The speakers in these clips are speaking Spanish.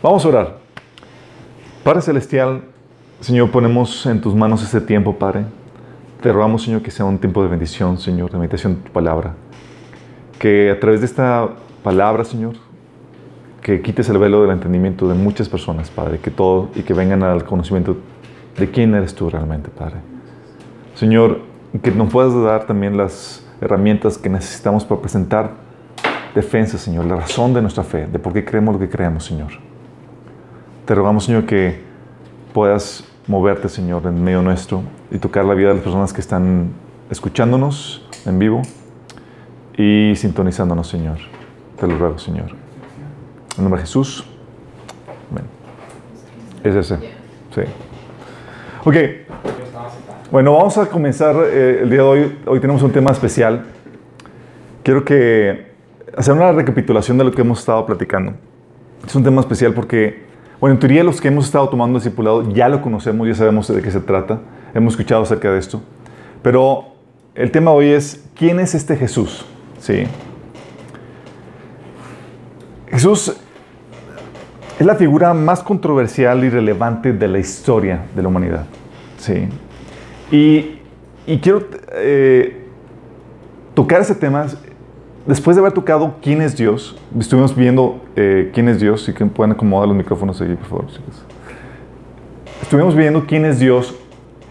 Vamos a orar. Padre Celestial, Señor, ponemos en tus manos este tiempo, Padre. Te rogamos, Señor, que sea un tiempo de bendición, Señor, de meditación de tu palabra. Que a través de esta palabra, Señor, que quites el velo del entendimiento de muchas personas, Padre, y que vengan al conocimiento de quién eres tú realmente, Padre. Señor, que nos puedas dar también las herramientas que necesitamos para presentar defensa, Señor, la razón de nuestra fe, de por qué creemos lo que creemos, Señor. Te rogamos, Señor, que puedas moverte, Señor, en medio nuestro y tocar la vida de las personas que están escuchándonos en vivo y sintonizándonos, Señor. Te lo ruego, Señor. En nombre de Jesús. Amén. Es ese. Sí. Ok. Bueno, vamos a comenzar el día de hoy. Hoy tenemos un tema especial. Quiero hacer una recapitulación de lo que hemos estado platicando. Es un tema especial porque, bueno, en teoría los que hemos estado tomando discipulado ya lo conocemos, ya sabemos de qué se trata. Hemos escuchado acerca de esto. Pero el tema hoy es, ¿quién es este Jesús? Sí. Jesús es la figura más controversial y relevante de la historia de la humanidad. Sí. Y quiero tocar ese tema después de haber tocado quién es Dios. Estuvimos viendo quién es Dios, y que pueden acomodar los micrófonos aquí, por favor, chicos. Estuvimos viendo quién es Dios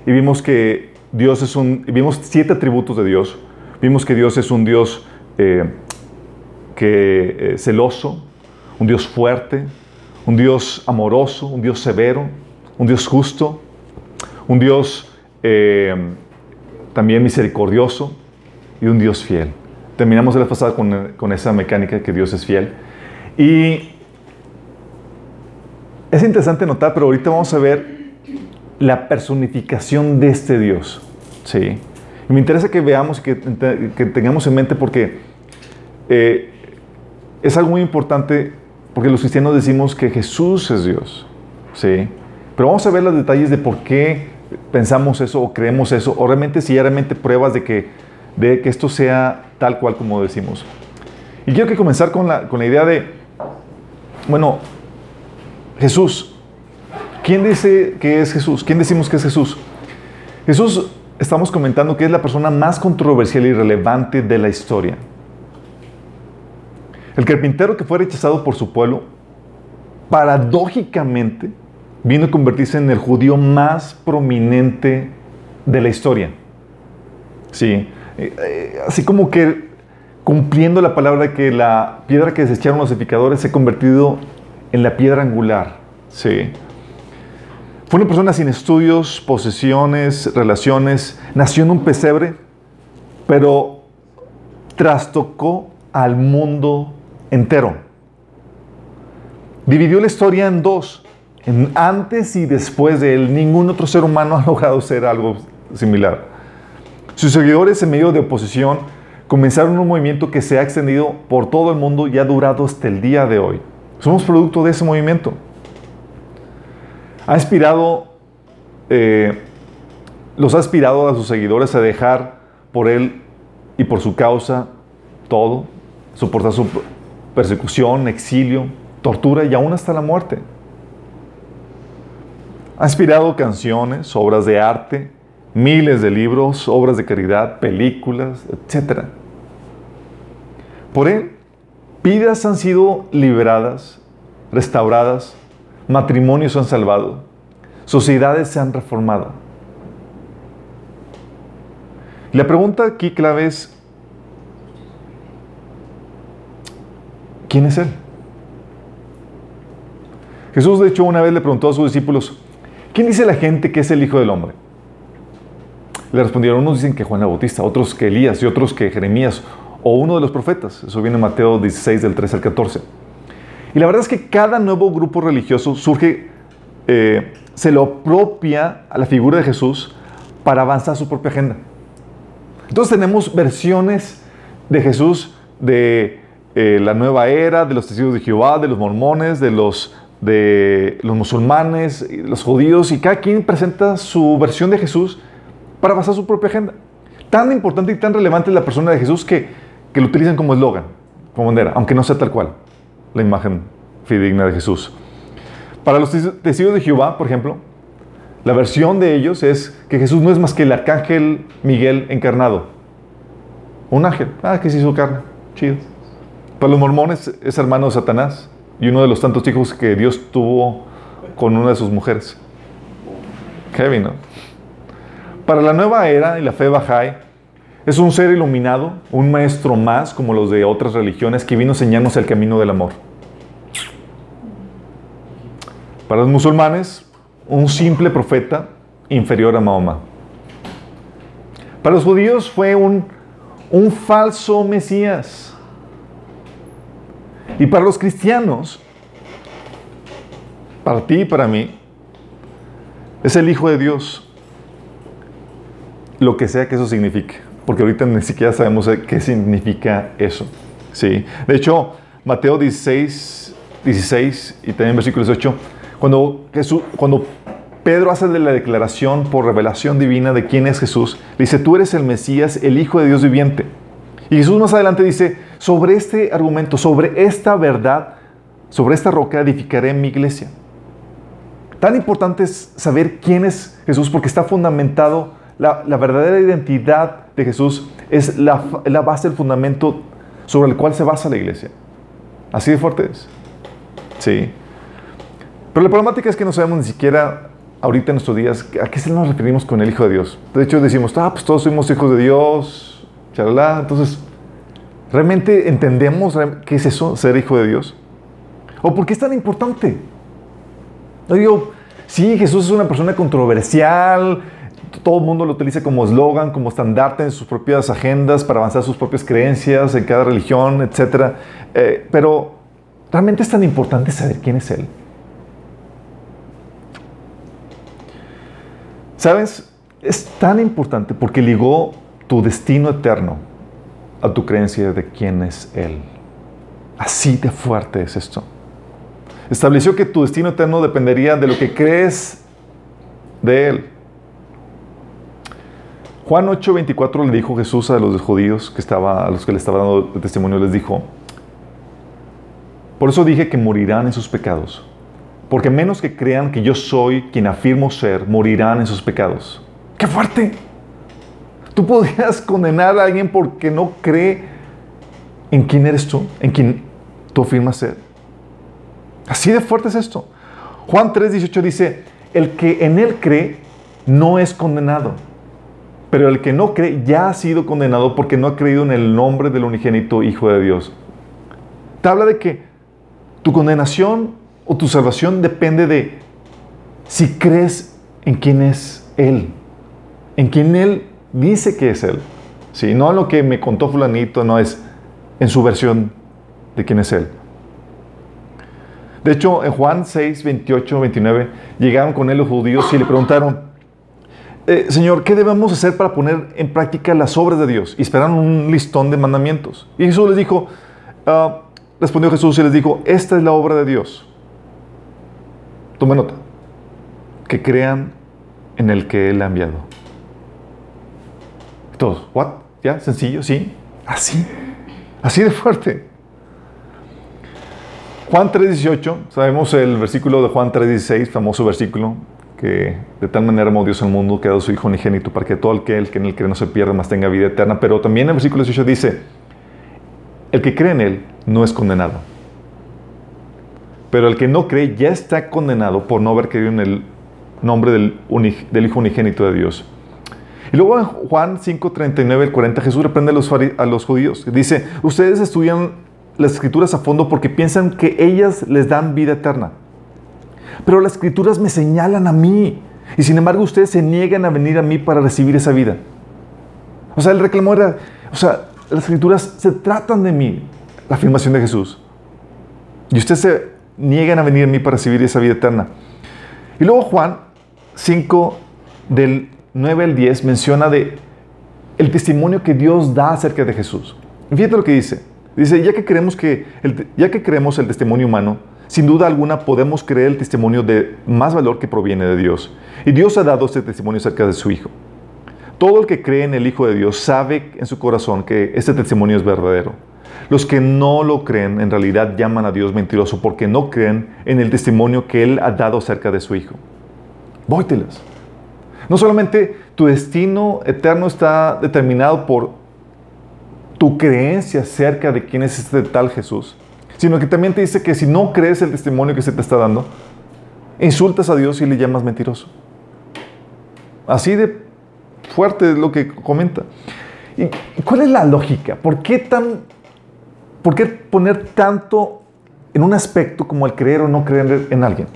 y vimos que Dios es vimos 7 atributos de Dios. Vimos que Dios es un Dios celoso, un Dios fuerte, un Dios amoroso, un Dios severo, un Dios justo, un Dios también misericordioso y un Dios fiel. Terminamos la pasada con esa mecánica que Dios es fiel. Y es interesante notar, pero ahorita vamos a ver la personificación de este Dios. Sí. Y me interesa que veamos y que tengamos en mente porque es algo muy importante, porque los cristianos decimos que Jesús es Dios. Sí. Pero vamos a ver los detalles de por qué pensamos eso o creemos eso, o realmente si hay realmente pruebas de que esto sea tal cual como decimos. Y quiero comenzar con la idea de, bueno, Jesús. ¿Quién dice que es Jesús? ¿Quién decimos que es Jesús? Jesús, estamos comentando que es la persona más controversial y relevante de la historia. El carpintero que fue rechazado por su pueblo, paradójicamente, vino a convertirse en el judío más prominente de la historia. Sí. Así como que cumpliendo la palabra de que la piedra que desecharon los edificadores se ha convertido en la piedra angular. Sí. Fue una persona sin estudios, posesiones, relaciones. Nació en un pesebre, pero trastocó al mundo entero. Dividió la historia en dos. En antes y después de él, ningún otro ser humano ha logrado ser algo similar. Sus seguidores, en medio de oposición, comenzaron un movimiento que se ha extendido por todo el mundo y ha durado hasta el día de hoy. Somos producto de ese movimiento. Los ha inspirado a sus seguidores a dejar por él y por su causa todo, soportar su persecución, exilio, tortura y aún hasta la muerte. Ha inspirado canciones, obras de arte, miles de libros, obras de caridad, películas, etc. Por él, vidas han sido liberadas, restauradas, matrimonios se han salvado, sociedades se han reformado. La pregunta aquí clave es, ¿quién es él? Jesús, de hecho, una vez le preguntó a sus discípulos, ¿quién dice la gente que es el Hijo del Hombre? Le respondieron, unos dicen que Juan el Bautista, otros que Elías y otros que Jeremías o uno de los profetas. Eso viene en Mateo 16, del 13 al 14. Y la verdad es que cada nuevo grupo religioso surge, se lo apropia a la figura de Jesús para avanzar su propia agenda. Entonces tenemos versiones de Jesús de la nueva era, de los testigos de Jehová, de los mormones, de los musulmanes, los judíos, y cada quien presenta su versión de Jesús para basar su propia agenda. Tan importante y tan relevante es la persona de Jesús que lo utilizan como eslogan, como bandera, aunque no sea tal cual la imagen fidedigna de Jesús. Para los testigos de Jehová, por ejemplo, la versión de ellos es que Jesús no es más que el arcángel Miguel encarnado. Un ángel. Que se hizo carne. Chido. Para los mormones es hermano de Satanás y uno de los tantos hijos que Dios tuvo con una de sus mujeres. Heavy, ¿no? Para la nueva era y la fe Bahá'í, es un ser iluminado, un maestro más, como los de otras religiones, que vino a enseñarnos el camino del amor. Para los musulmanes, un simple profeta inferior a Mahoma. Para los judíos fue un falso Mesías. Y para los cristianos, para ti y para mí, es el Hijo de Dios. Lo que sea que eso signifique. Porque ahorita ni siquiera sabemos qué significa eso. ¿Sí? De hecho, Mateo 16 y también versículo 18, cuando Pedro hace de la declaración por revelación divina de quién es Jesús, le dice, tú eres el Mesías, el Hijo de Dios viviente. Y Jesús más adelante dice, sobre este argumento, sobre esta verdad, sobre esta roca edificaré mi iglesia. Tan importante es saber quién es Jesús porque está fundamentado, la verdadera identidad de Jesús es la base, el fundamento sobre el cual se basa la iglesia. Así de fuerte es. Sí. Pero la problemática es que no sabemos ni siquiera ahorita en nuestros días a qué se nos referimos con el Hijo de Dios. De hecho decimos, pues todos somos hijos de Dios, chalala. Entonces, ¿realmente entendemos qué es eso, ser hijo de Dios? ¿O por qué es tan importante? Yo digo, sí, Jesús es una persona controversial, todo el mundo lo utiliza como eslogan, como estandarte en sus propias agendas para avanzar sus propias creencias en cada religión, etc. Pero, ¿realmente es tan importante saber quién es Él? ¿Sabes? Es tan importante porque ligó tu destino eterno a tu creencia de quién es Él. Así de fuerte es esto. Estableció que tu destino eterno dependería de lo que crees de Él. Juan 8:24 le dijo Jesús a los judíos a los que le estaba dando el testimonio, les dijo, por eso dije que morirán en sus pecados, porque menos que crean que yo soy quien afirmo ser, morirán en sus pecados. ¡Qué fuerte! Tú podrías condenar a alguien porque no cree en quién eres tú, en quien tú afirmas ser. Así de fuerte es esto. Juan 3:18 dice, el que en Él cree no es condenado, pero el que no cree ya ha sido condenado porque no ha creído en el nombre del unigénito Hijo de Dios. Te habla de que tu condenación o tu salvación depende de si crees en quién es Él, en quien Él dice que es Él. ¿Sí? No en lo que me contó fulanito, no es en su versión de quién es Él. De hecho, en Juan 6, 28, 29, llegaron con Él los judíos y le preguntaron, Señor, ¿qué debemos hacer para poner en práctica las obras de Dios? Y esperaron un listón de mandamientos. Y Jesús les dijo, respondió Jesús y les dijo, esta es la obra de Dios. Tome nota. Que crean en el que Él ha enviado. Todos, ¿what? ¿Ya? ¿Sencillo? ¿Sí? Así de fuerte. Juan 3:18, sabemos el versículo de Juan 3:16, famoso versículo, que de tal manera amó Dios al mundo que ha dado su Hijo unigénito para que todo aquel que en él cree no se pierda, mas tenga vida eterna. Pero también el versículo 18 dice, el que cree en Él no es condenado. Pero el que no cree ya está condenado por no haber creído en el nombre del Hijo unigénito de Dios. Y luego en Juan 5:39 al 40, Jesús reprende a los judíos. Dice, ustedes estudian las Escrituras a fondo porque piensan que ellas les dan vida eterna. Pero las Escrituras me señalan a mí. Y sin embargo ustedes se niegan a venir a mí para recibir esa vida. O sea, el reclamo era, las Escrituras se tratan de mí. La afirmación de Jesús. Y ustedes se niegan a venir a mí para recibir esa vida eterna. Y luego Juan 5, del 9 al 10, menciona de el testimonio que Dios da acerca de Jesús. Y fíjate lo que dice. Dice, ya que creemos el testimonio humano, sin duda alguna podemos creer el testimonio de más valor que proviene de Dios. Y Dios ha dado este testimonio acerca de su Hijo. Todo el que cree en el Hijo de Dios sabe en su corazón que este testimonio es verdadero. Los que no lo creen en realidad llaman a Dios mentiroso porque no creen en el testimonio que Él ha dado acerca de su Hijo. Vóytelas. No solamente tu destino eterno está determinado por tu creencia acerca de quién es este tal Jesús, sino que también te dice que si no crees el testimonio que se te está dando, insultas a Dios y le llamas mentiroso. Así de fuerte es lo que comenta. ¿Y cuál es la lógica? ¿Por qué poner tanto en un aspecto como el creer o no creer en alguien?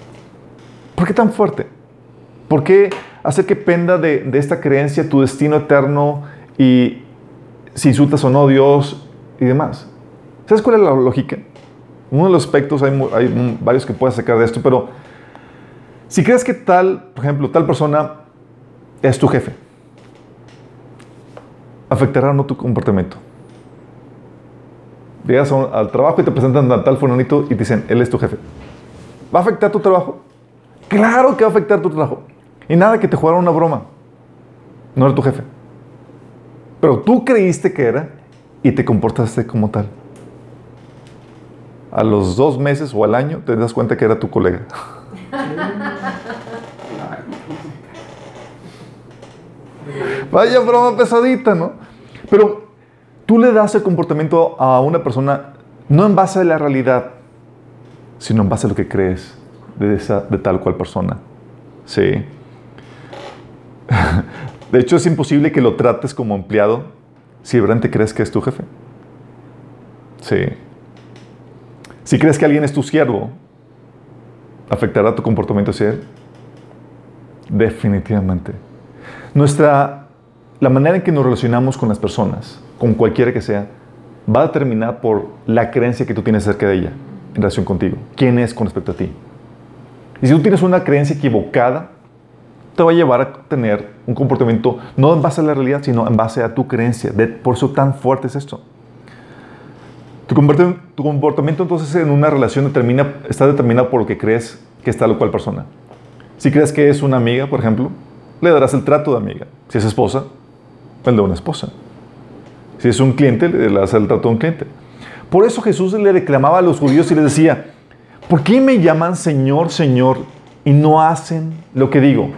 ¿Por qué tan fuerte? ¿Por qué hacer que penda de esta creencia tu destino eterno y si insultas o no a Dios y demás? ¿Sabes cuál es la lógica? Uno de los aspectos, hay varios que puedes sacar de esto, pero si crees que por ejemplo, tal persona es tu jefe, ¿afectará o no tu comportamiento? Llegas al trabajo y te presentan a tal fulanito y te dicen, él es tu jefe. ¿Va a afectar tu trabajo? Claro que va a afectar tu trabajo. Y nada que te jugaron una broma. No era tu jefe. Pero tú creíste que era y te comportaste como tal. A los 2 meses o al año te das cuenta que era tu colega. Vaya broma pesadita, ¿no? Pero tú le das el comportamiento a una persona no en base a la realidad, sino en base a lo que crees de tal cual persona. Sí. De hecho, es imposible que lo trates como empleado si realmente crees que es tu jefe. Sí. Si crees que alguien es tu siervo, ¿afectará tu comportamiento hacia él? Definitivamente. La manera en que nos relacionamos con las personas, con cualquiera que sea, va a determinar por la creencia que tú tienes acerca de ella en relación contigo. ¿Quién es con respecto a ti? Y si tú tienes una creencia equivocada, te va a llevar a tener un comportamiento no en base a la realidad, sino en base a tu creencia. Por eso tan fuerte es esto. Tu comportamiento entonces en una relación está determinado por lo que crees que es tal o cual persona. Si crees que es una amiga, por ejemplo, le darás el trato de amiga. Si es esposa, el de una esposa. Si es un cliente, le darás el trato de un cliente. Por eso Jesús le reclamaba a los judíos y les decía, ¿por qué me llaman Señor, Señor y no hacen lo que digo?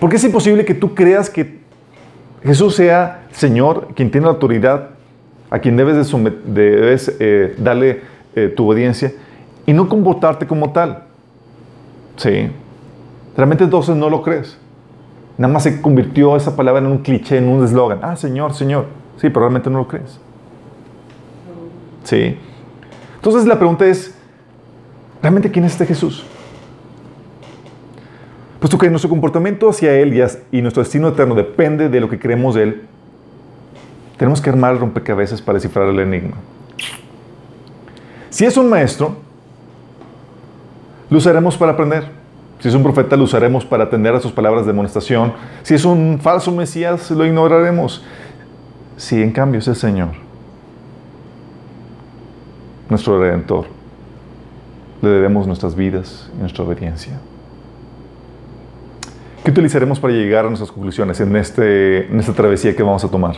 Porque es imposible que tú creas que Jesús sea Señor, quien tiene la autoridad, a quien debes darle tu obediencia y no comportarte como tal. Sí. Realmente entonces no lo crees. Nada más se convirtió esa palabra en un cliché, en un eslogan. Ah, Señor, Señor. Sí, pero realmente no lo crees. Sí. Entonces la pregunta es, ¿realmente quién es este Jesús? Puesto que nuestro comportamiento hacia Él y nuestro destino eterno depende de lo que creemos de Él, tenemos que armar el rompecabezas para descifrar el enigma. Si es un maestro, lo usaremos para aprender. Si es un profeta, lo usaremos para atender a sus palabras de amonestación. Si es un falso Mesías, lo ignoraremos. Si en cambio es el Señor, nuestro Redentor, le debemos nuestras vidas y nuestra obediencia. ¿Qué utilizaremos para llegar a nuestras conclusiones en esta travesía que vamos a tomar?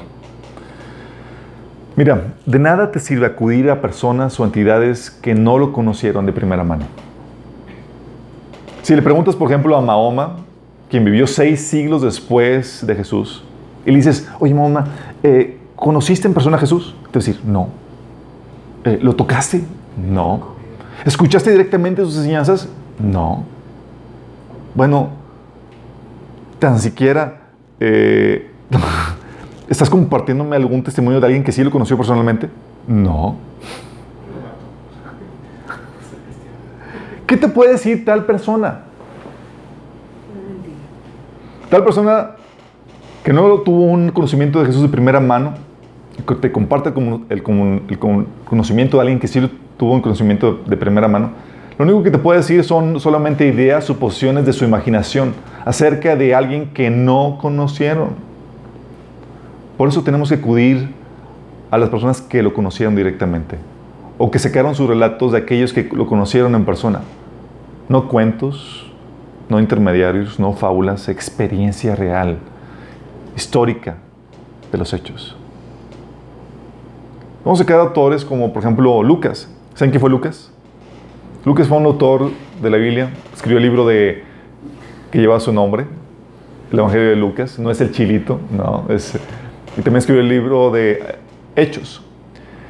Mira, de nada te sirve acudir a personas o entidades que no lo conocieron de primera mano. Si le preguntas, por ejemplo, a Mahoma, quien vivió 6 siglos después de Jesús, y le dices, oye, Mahoma, ¿conociste en persona a Jesús? Te va a decir, no. ¿Lo tocaste? No. ¿Escuchaste directamente sus enseñanzas? No. Bueno, tan siquiera ¿estás compartiéndome algún testimonio de alguien que sí lo conoció personalmente? No. ¿Qué te puede decir tal persona? Tal persona que no tuvo un conocimiento de Jesús de primera mano, que te comparte el conocimiento de alguien que sí tuvo un conocimiento de primera mano, lo único que te puede decir son solamente ideas, suposiciones de su imaginación acerca de alguien que no conocieron. Por eso tenemos que acudir a las personas que lo conocieron directamente o que sacaron sus relatos de aquellos que lo conocieron en persona. No cuentos, no intermediarios, no fábulas, experiencia real, histórica de los hechos. Vamos a sacar autores como, por ejemplo, Lucas. ¿Saben quién fue Lucas? Lucas fue un autor de la Biblia. Escribió el libro que lleva su nombre, el Evangelio de Lucas. No es el chilito, no. Y también escribió el libro de Hechos.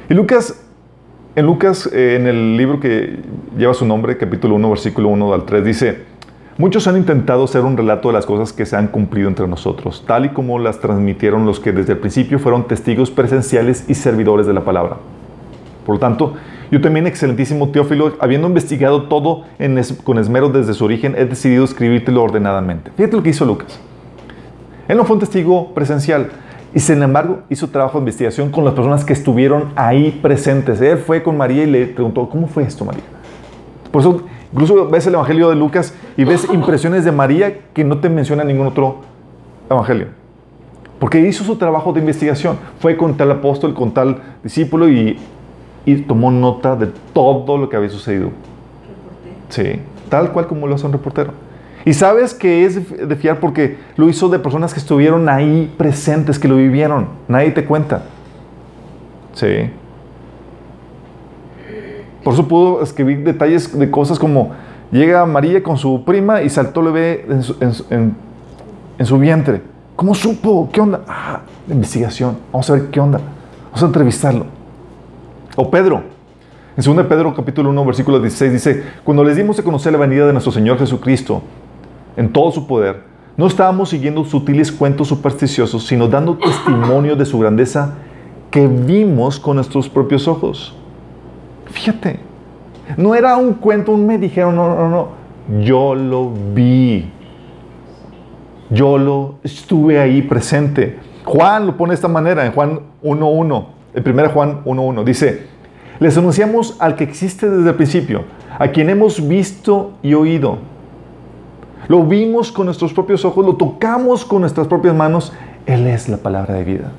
Y en el libro que lleva su nombre, capítulo 1, versículo 1 al 3, dice: muchos han intentado hacer un relato de las cosas que se han cumplido entre nosotros, tal y como las transmitieron los que desde el principio fueron testigos presenciales y servidores de la palabra. Por lo tanto, yo también, excelentísimo Teófilo, habiendo investigado todo con esmero desde su origen, he decidido escribírtelo ordenadamente. Fíjate lo que hizo Lucas. Él no fue un testigo presencial, y sin embargo hizo trabajo de investigación con las personas que estuvieron ahí presentes. Él fue con María y le preguntó: ¿cómo fue esto, María? Por eso, incluso ves el Evangelio de Lucas y ves impresiones de María que no te menciona ningún otro Evangelio. Porque hizo su trabajo de investigación. Fue con tal apóstol, con tal discípulo y tomó nota de todo lo que había sucedido. Sí, tal cual como lo hace un reportero. Y sabes que es de fiar porque lo hizo de personas que estuvieron ahí presentes, que lo vivieron. Nadie te cuenta. Sí. Por eso pudo escribir detalles de cosas como: llega María con su prima y saltó el bebé en su vientre. ¿Cómo supo? ¿Qué onda? Investigación. Vamos a ver qué onda. Vamos a entrevistarlo. O Pedro. En 2 Pedro capítulo 1 versículo 16 dice: cuando les dimos a conocer la venida de nuestro Señor Jesucristo en todo su poder, no estábamos siguiendo sutiles cuentos supersticiosos, sino dando testimonio de su grandeza que vimos con nuestros propios ojos. Fíjate, no era un cuento, me dijeron, no. Yo lo vi. Yo lo estuve ahí presente. Juan lo pone de esta manera en Juan 1.1. En 1 Juan 1.1 dice: les anunciamos al que existe desde el principio, a quien hemos visto y oído. Lo vimos con nuestros propios ojos, lo tocamos con nuestras propias manos. Él es la palabra de vida.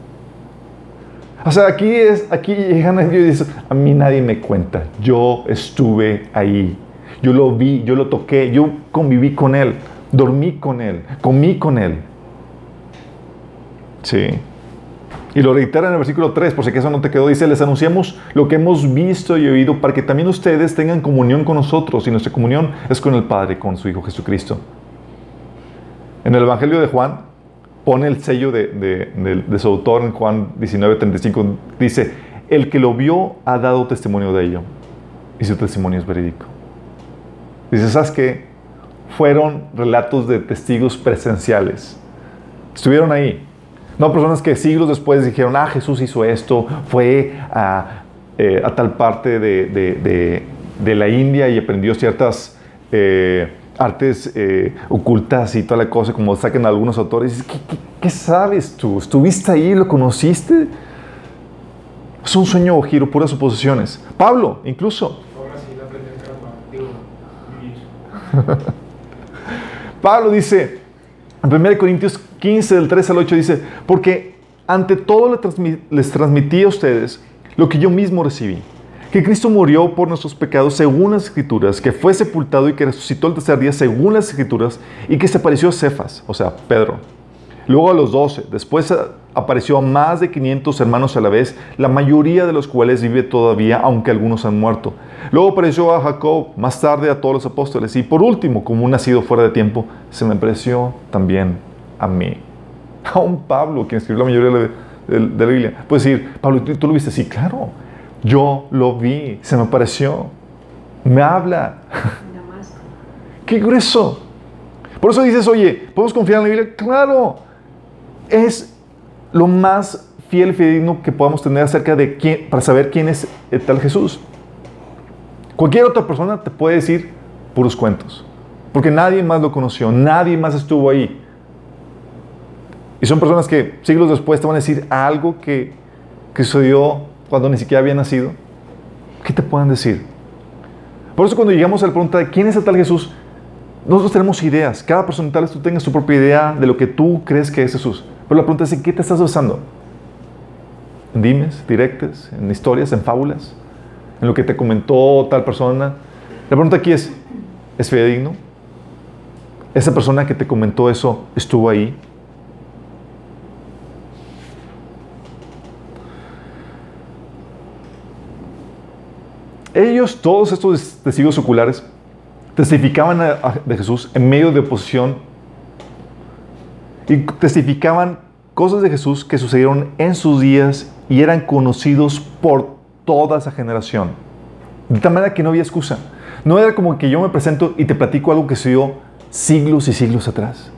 O sea, aquí llegan a Dios y dicen: a mí nadie me cuenta. Yo estuve ahí. Yo lo vi, yo lo toqué, yo conviví con Él, dormí con Él, comí con Él. Sí. Y lo reitera en el versículo 3, por si acaso no te quedó, dice: les anunciamos lo que hemos visto y oído para que también ustedes tengan comunión con nosotros, y nuestra comunión es con el Padre, con su Hijo Jesucristo. En el Evangelio de Juan pone el sello de su autor en Juan 19:35, dice: el que lo vio ha dado testimonio de ello, y su testimonio es verídico. Dice: ¿sabes qué? Fueron relatos de testigos presenciales. Estuvieron ahí. No personas que siglos después dijeron: Jesús hizo esto, fue a tal parte de la India y aprendió ciertas artes ocultas y toda la cosa, como sacan algunos autores. ¿Qué sabes tú? ¿Estuviste ahí? ¿Lo conociste? Es un sueño o giro, puras suposiciones. Pablo, incluso. Ahora sí la aprendí a Pablo dice en 1 Corintios 15, del 3 al 8, dice: porque ante todo les transmití a ustedes lo que yo mismo recibí, que Cristo murió por nuestros pecados según las Escrituras, que fue sepultado y que resucitó el tercer día según las Escrituras, y que se apareció a Cefas, o sea, Pedro, luego a los 12, después apareció a más de 500 hermanos a la vez, la mayoría de los cuales vive todavía, aunque algunos han muerto. Luego apareció a Jacob, más tarde a todos los apóstoles, y por último, como un nacido fuera de tiempo, se me apareció también a mí. Aún Pablo, quien escribió la mayoría de la Biblia, puede decir: Pablo, ¿tú lo viste? Sí, claro, yo lo vi, se me apareció, me habla. ¡Qué grueso! Por eso dices: oye, ¿podemos confiar en la Biblia? ¡Claro! Es lo más fiel y fidedigno que podamos tener acerca de quién, para saber quién es el tal Jesús. Cualquier otra persona te puede decir puros cuentos, porque nadie más lo conoció, nadie más estuvo ahí. Y son personas que siglos después te van a decir algo que sucedió cuando ni siquiera había nacido. ¿Qué te pueden decir? Por eso, cuando llegamos a la pregunta de quién es el tal Jesús, nosotros tenemos ideas. Cada persona tal vez tú tengas tu propia idea de lo que tú crees que es Jesús. Pero la pregunta es: ¿en qué te estás basando? ¿En dimes, directes, en historias, en fábulas? ¿En lo que te comentó tal persona? La pregunta aquí ¿es fidedigno? ¿Esa persona que te comentó eso estuvo ahí? Ellos, todos estos testigos oculares, testificaban de Jesús en medio de oposición y testificaban cosas de Jesús que sucedieron en sus días y eran conocidos por toda esa generación. De tal manera que no había excusa. No era como que yo me presento y te platico algo que sucedió siglos y siglos atrás,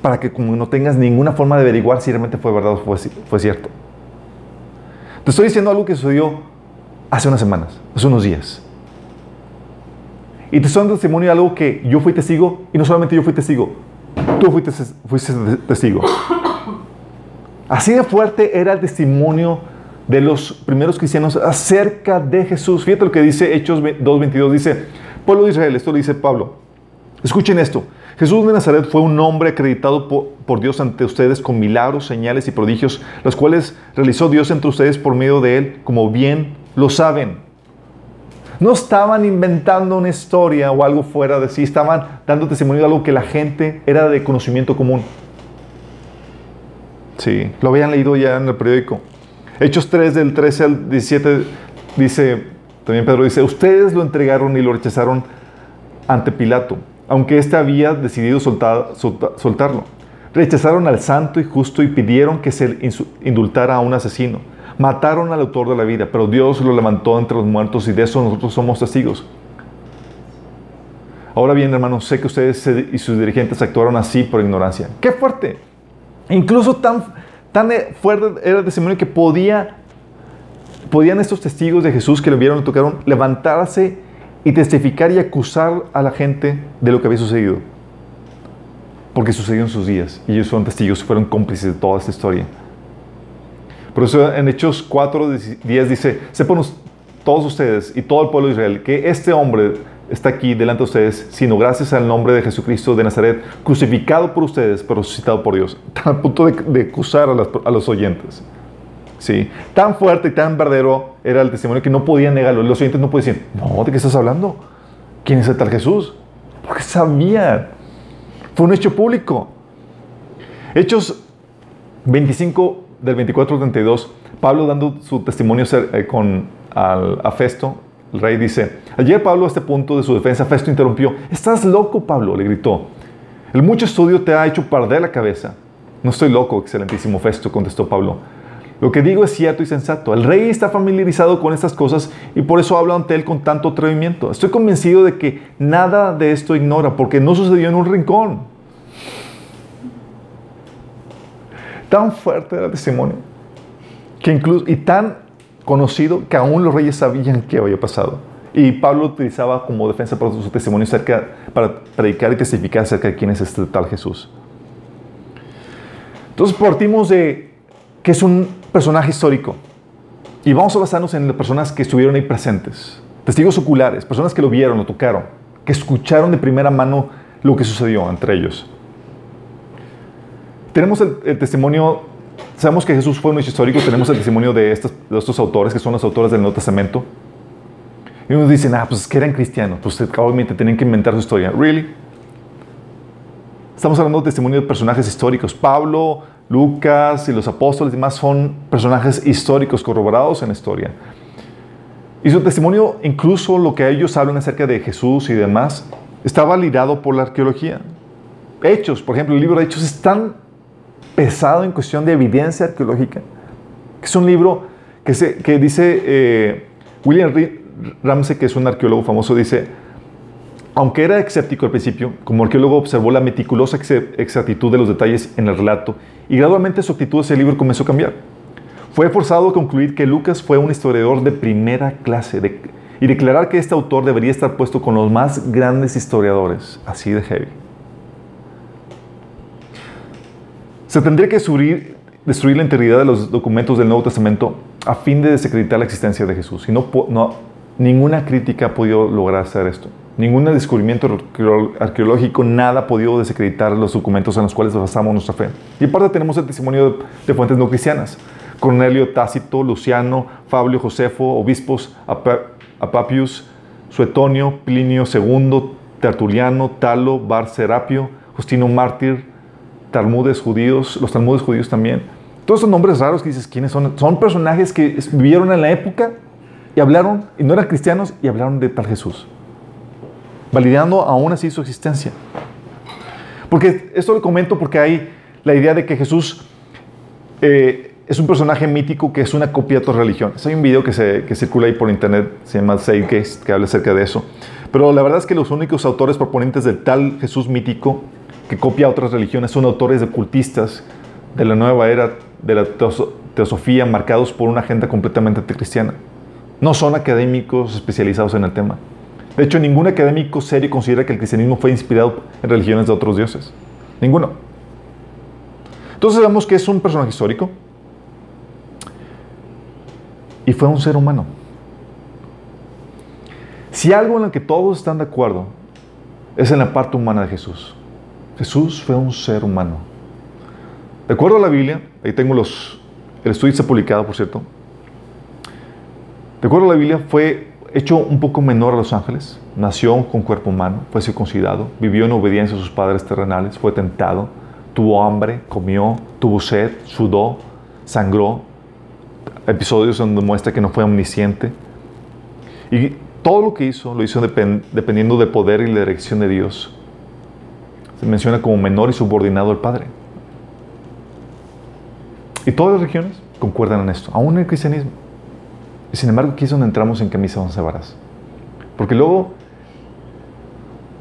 para que como no tengas ninguna forma de averiguar si realmente fue verdad o fue cierto. Te estoy diciendo algo que sucedió hace unas semanas, hace unos días. Y te estoy dando testimonio de algo que yo fui testigo, y no solamente yo fui testigo, tú fuiste testigo. Así de fuerte era el testimonio de los primeros cristianos acerca de Jesús. Fíjate lo que dice Hechos 2:22, dice, pueblo de Israel, esto lo dice Pablo. Escuchen esto. Jesús de Nazaret fue un hombre acreditado por Dios ante ustedes con milagros, señales y prodigios, los cuales realizó Dios entre ustedes por medio de él, como bien lo saben. No estaban inventando una historia o algo fuera de sí, estaban dando testimonio de algo que la gente era de conocimiento común. Sí, lo habían leído ya en el periódico. Hechos 3, del 13 al 17, dice, también Pedro dice, ustedes lo entregaron y lo rechazaron ante Pilato, aunque éste había decidido soltarlo. Rechazaron al santo y justo y pidieron que se indultara a un asesino. Mataron al autor de la vida, pero Dios lo levantó entre los muertos y de eso nosotros somos testigos. Ahora bien, hermanos, sé que ustedes y sus dirigentes actuaron así por ignorancia. ¡Qué fuerte! Incluso tan fuerte era el testimonio que podían estos testigos de Jesús que lo vieron y lo tocaron levantarse y testificar y acusar a la gente de lo que había sucedido. Porque sucedió en sus días y ellos fueron testigos, fueron cómplices de toda esta historia. Por eso en Hechos 4:10 dice, sepan todos ustedes y todo el pueblo de Israel que este hombre está aquí delante de ustedes, sino gracias al nombre de Jesucristo de Nazaret, crucificado por ustedes, pero resucitado por Dios. Al punto de acusar a los oyentes. Sí. Tan fuerte y tan verdadero era el testimonio que no podían negarlo. Los oyentes no podían decir, no, ¿de qué estás hablando? ¿Quién es el tal Jesús? Porque sabían. Fue un hecho público. Hechos 25, del 24 al 32, Pablo dando su testimonio a Festo, el rey dice, al llegar Pablo a este punto de su defensa, Festo interrumpió. ¿Estás loco, Pablo?, le gritó. El mucho estudio te ha hecho perder la cabeza. No estoy loco, excelentísimo Festo, contestó Pablo. Lo que digo es cierto y sensato. El rey está familiarizado con estas cosas y por eso hablo ante él con tanto atrevimiento. Estoy convencido de que nada de esto ignora, porque no sucedió en un rincón. Tan fuerte era el testimonio que incluso, y tan conocido que aún los reyes sabían qué había pasado. Y Pablo lo utilizaba como defensa para su testimonio para predicar y testificar acerca de quién es este tal Jesús. Entonces partimos de que es un personaje histórico y vamos a basarnos en las personas que estuvieron ahí presentes, testigos oculares, personas que lo vieron, lo tocaron, que escucharon de primera mano lo que sucedió entre ellos. Tenemos el testimonio, sabemos que Jesús fue un hecho histórico, tenemos el testimonio de estos autores, que son los autores del Nuevo Testamento. Y unos dicen, pues es que eran cristianos, pues obviamente tenían que inventar su historia. ¿Really? Estamos hablando de testimonio de personajes históricos. Pablo, Lucas y los apóstoles y demás son personajes históricos corroborados en la historia. Y su testimonio, incluso lo que ellos hablan acerca de Jesús y demás, está validado por la arqueología. Hechos, por ejemplo, el libro de Hechos es tan pesado en cuestión de evidencia arqueológica, que es un libro que dice William Ramsey, que es un arqueólogo famoso, dice, aunque era escéptico al principio, como arqueólogo observó la meticulosa exactitud de los detalles en el relato y gradualmente su actitud hacia el libro comenzó a cambiar. Fue forzado a concluir que Lucas fue un historiador de primera clase y declarar que este autor debería estar puesto con los más grandes historiadores, así de heavy. Se tendría que destruir la integridad de los documentos del Nuevo Testamento a fin de desacreditar la existencia de Jesús. Y ninguna crítica ha podido lograr hacer esto. Ningún descubrimiento arqueológico, nada ha podido desacreditar los documentos en los cuales basamos nuestra fe. Y aparte tenemos el testimonio de fuentes no cristianas. Cornelio, Tácito, Luciano, Fabio, Josefo, obispos, Apapius, Suetonio, Plinio II, Tertuliano, Talo, Bar Serapio, Justino Mártir, Talmudes judíos, los Talmudes judíos también. Todos esos nombres raros que dices, ¿quiénes son? Son personajes que vivieron en la época y hablaron, y no eran cristianos, y hablaron de tal Jesús, validando aún así su existencia. Porque esto lo comento porque hay la idea de que Jesús es un personaje mítico que es una copia de otras religiones. Hay un video que circula ahí por internet, se llama Zeitgeist, que habla acerca de eso. Pero la verdad es que los únicos autores proponentes del tal Jesús mítico que copia a otras religiones son autores ocultistas de la nueva era de la teosofía, marcados por una agenda completamente anticristiana. No son académicos especializados en el tema. De hecho, ningún académico serio considera que el cristianismo fue inspirado en religiones de otros dioses. Ninguno. Entonces vemos que es un personaje histórico y fue un ser humano. Si algo en lo que todos están de acuerdo es en la parte humana de Jesús. Jesús fue un ser humano. De acuerdo a la Biblia, ahí tengo el estudio está publicado, por cierto. De acuerdo a la Biblia, fue hecho un poco menor a los ángeles, nació con cuerpo humano, fue circuncidado, vivió en obediencia a sus padres terrenales, fue tentado, tuvo hambre, comió, tuvo sed, sudó, sangró. Episodios donde muestra que no fue omnisciente. Y todo lo que hizo, lo hizo dependiendo del poder y la dirección de Dios. Se menciona como menor y subordinado al Padre. Y todas las religiones concuerdan en esto, aún en el cristianismo. Y sin embargo, aquí es donde entramos en camisa once varas. Porque luego,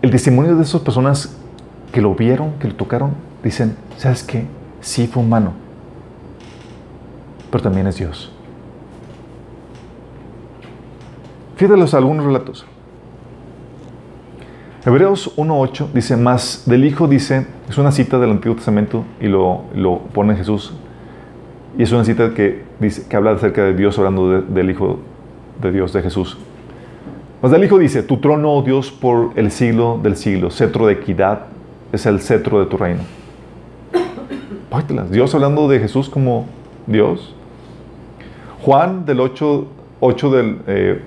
el testimonio de esas personas que lo vieron, que lo tocaron, dicen, ¿sabes qué? Sí fue humano, pero también es Dios. Fíjate algunos relatos. Hebreos 1.8 dice, más del Hijo dice, es una cita del Antiguo Testamento y lo pone Jesús. Y es una cita que habla acerca de Dios, hablando del Hijo de Dios, de Jesús. Más del Hijo dice, tu trono, oh Dios, por el siglo del siglo, cetro de equidad es el cetro de tu reino. Dios hablando de Jesús como Dios. Juan del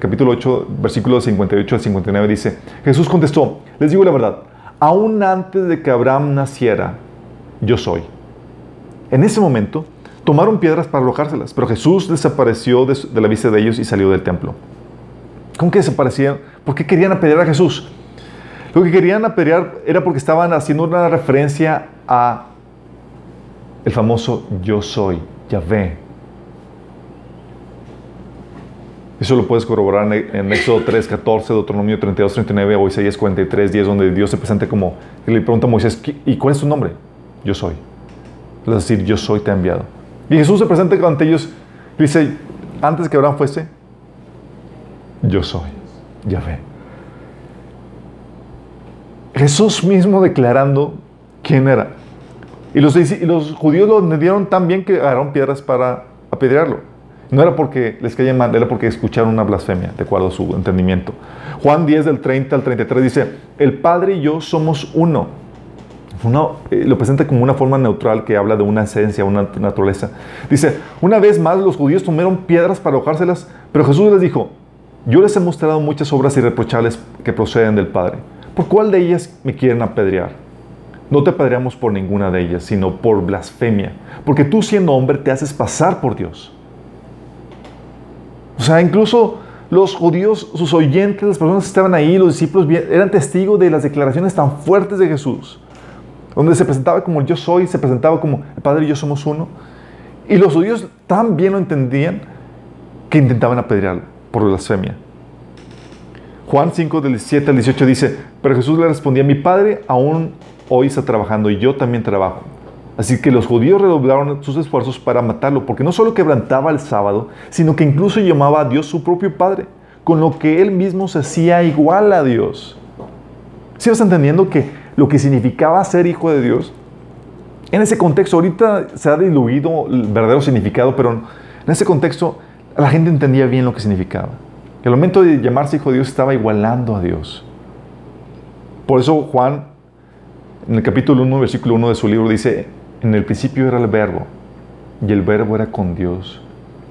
capítulo 8, versículos 58 al 59 dice, Jesús contestó, les digo la verdad, aún antes de que Abraham naciera, yo soy. En ese momento, tomaron piedras para arrojárselas, pero Jesús desapareció de la vista de ellos y salió del templo. ¿Cómo que desaparecieron? ¿Por qué querían apedrear a Jesús? Lo que querían apedrear era porque estaban haciendo una referencia a el famoso yo soy, Yahvé. Eso lo puedes corroborar en Éxodo 3, 14, Deuteronomio 32, 39 o Isaías 43, 10, donde Dios se presenta como, y le pregunta a Moisés, ¿y cuál es tu nombre? Yo soy. Es decir, yo soy te he enviado. Y Jesús se presenta ante ellos y dice, antes que Abraham fuese, yo soy, Yahvé. Jesús mismo declarando quién era. Y los judíos lo entendieron tan bien que agarraron piedras para apedrearlo. No era porque les caía mal, era porque escucharon una blasfemia, de acuerdo a su entendimiento. Juan 10, del 30 al 33 dice, el Padre y yo somos uno. Lo presenta como una forma neutral que habla de una esencia, una naturaleza. Dice, una vez más los judíos tomaron piedras para arrojárselas, pero Jesús les dijo, yo les he mostrado muchas obras irreprochables que proceden del Padre. ¿Por cuál de ellas me quieren apedrear? No te apedreamos por ninguna de ellas, sino por blasfemia, porque tú siendo hombre te haces pasar por Dios. O sea, incluso los judíos, sus oyentes, las personas que estaban ahí, los discípulos, eran testigos de las declaraciones tan fuertes de Jesús, donde se presentaba como el yo soy, se presentaba como el Padre y yo somos uno. Y los judíos tan bien lo entendían que intentaban apedrearlo por blasfemia. Juan 5, del 17 al 18 dice, pero Jesús le respondía, mi Padre aún hoy está trabajando y yo también trabajo. Así que los judíos redoblaron sus esfuerzos para matarlo, porque no solo quebrantaba el sábado, sino que incluso llamaba a Dios su propio Padre, con lo que él mismo se hacía igual a Dios. ¿Sí vas entendiendo que lo que significaba ser hijo de Dios? En ese contexto, ahorita se ha diluido el verdadero significado, pero en ese contexto la gente entendía bien lo que significaba. El momento de llamarse hijo de Dios estaba igualando a Dios. Por eso Juan, en el capítulo 1, versículo 1 de su libro, dice, en el principio era el verbo, y el verbo era con Dios,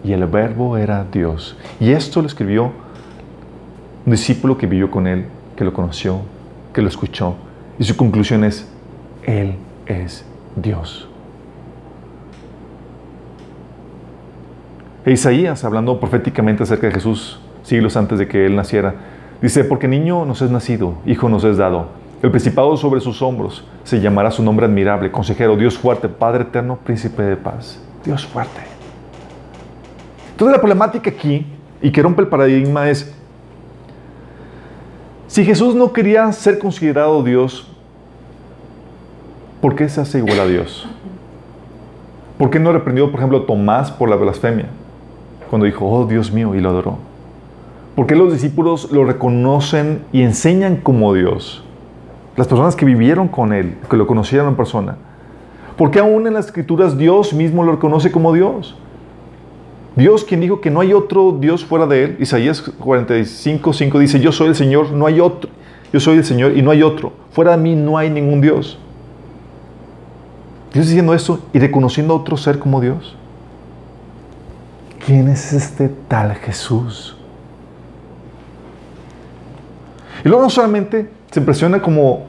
y el verbo era Dios. Y esto lo escribió un discípulo que vivió con él, que lo conoció, que lo escuchó. Y su conclusión es, Él es Dios. E Isaías, hablando proféticamente acerca de Jesús, siglos antes de que Él naciera. Dice, porque niño nos es nacido, hijo nos es dado. El principado sobre sus hombros, se llamará su nombre admirable, consejero, Dios fuerte, Padre eterno, príncipe de paz. Dios fuerte. Entonces la problemática aquí, y que rompe el paradigma, es, si Jesús no quería ser considerado Dios, ¿por qué se hace igual a Dios? ¿Por qué no reprendió, por ejemplo, a Tomás por la blasfemia? Cuando dijo, oh Dios mío, y lo adoró. ¿Por qué los discípulos lo reconocen y enseñan como Dios? Las personas que vivieron con Él, que lo conocieron en persona. ¿Por qué aún en las Escrituras Dios mismo lo reconoce como Dios? Dios, quien dijo que no hay otro Dios fuera de Él. Isaías 45:5 dice, yo soy el Señor, no hay otro. Yo soy el Señor y no hay otro. Fuera de mí no hay ningún Dios. Dios diciendo eso y reconociendo a otro ser como Dios. ¿Quién es este tal Jesús? Y luego no solamente se impresiona como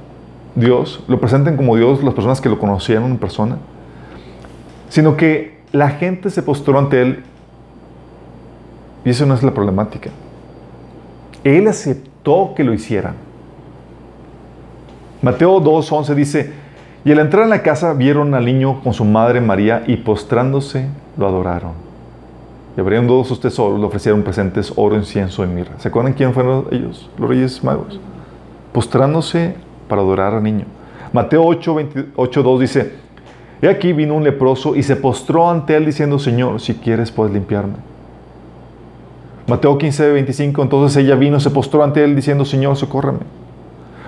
Dios, lo presentan como Dios las personas que lo conocieron en persona, sino que la gente se postró ante Él. Y eso no es la problemática. Él aceptó que lo hicieran. Mateo 2:11 dice, y al entrar en la casa vieron al niño con su madre María y postrándose lo adoraron. Y abriendo sus tesoros le ofrecieron presentes, oro, incienso y mirra. ¿Se acuerdan quién fueron ellos? Los Reyes Magos. Postrándose para adorar al niño. Mateo 8:2 dice, he aquí vino un leproso y se postró ante él diciendo, Señor, si quieres puedes limpiarme. Mateo 15:25, entonces ella vino, se postró ante él diciendo, Señor, socórreme.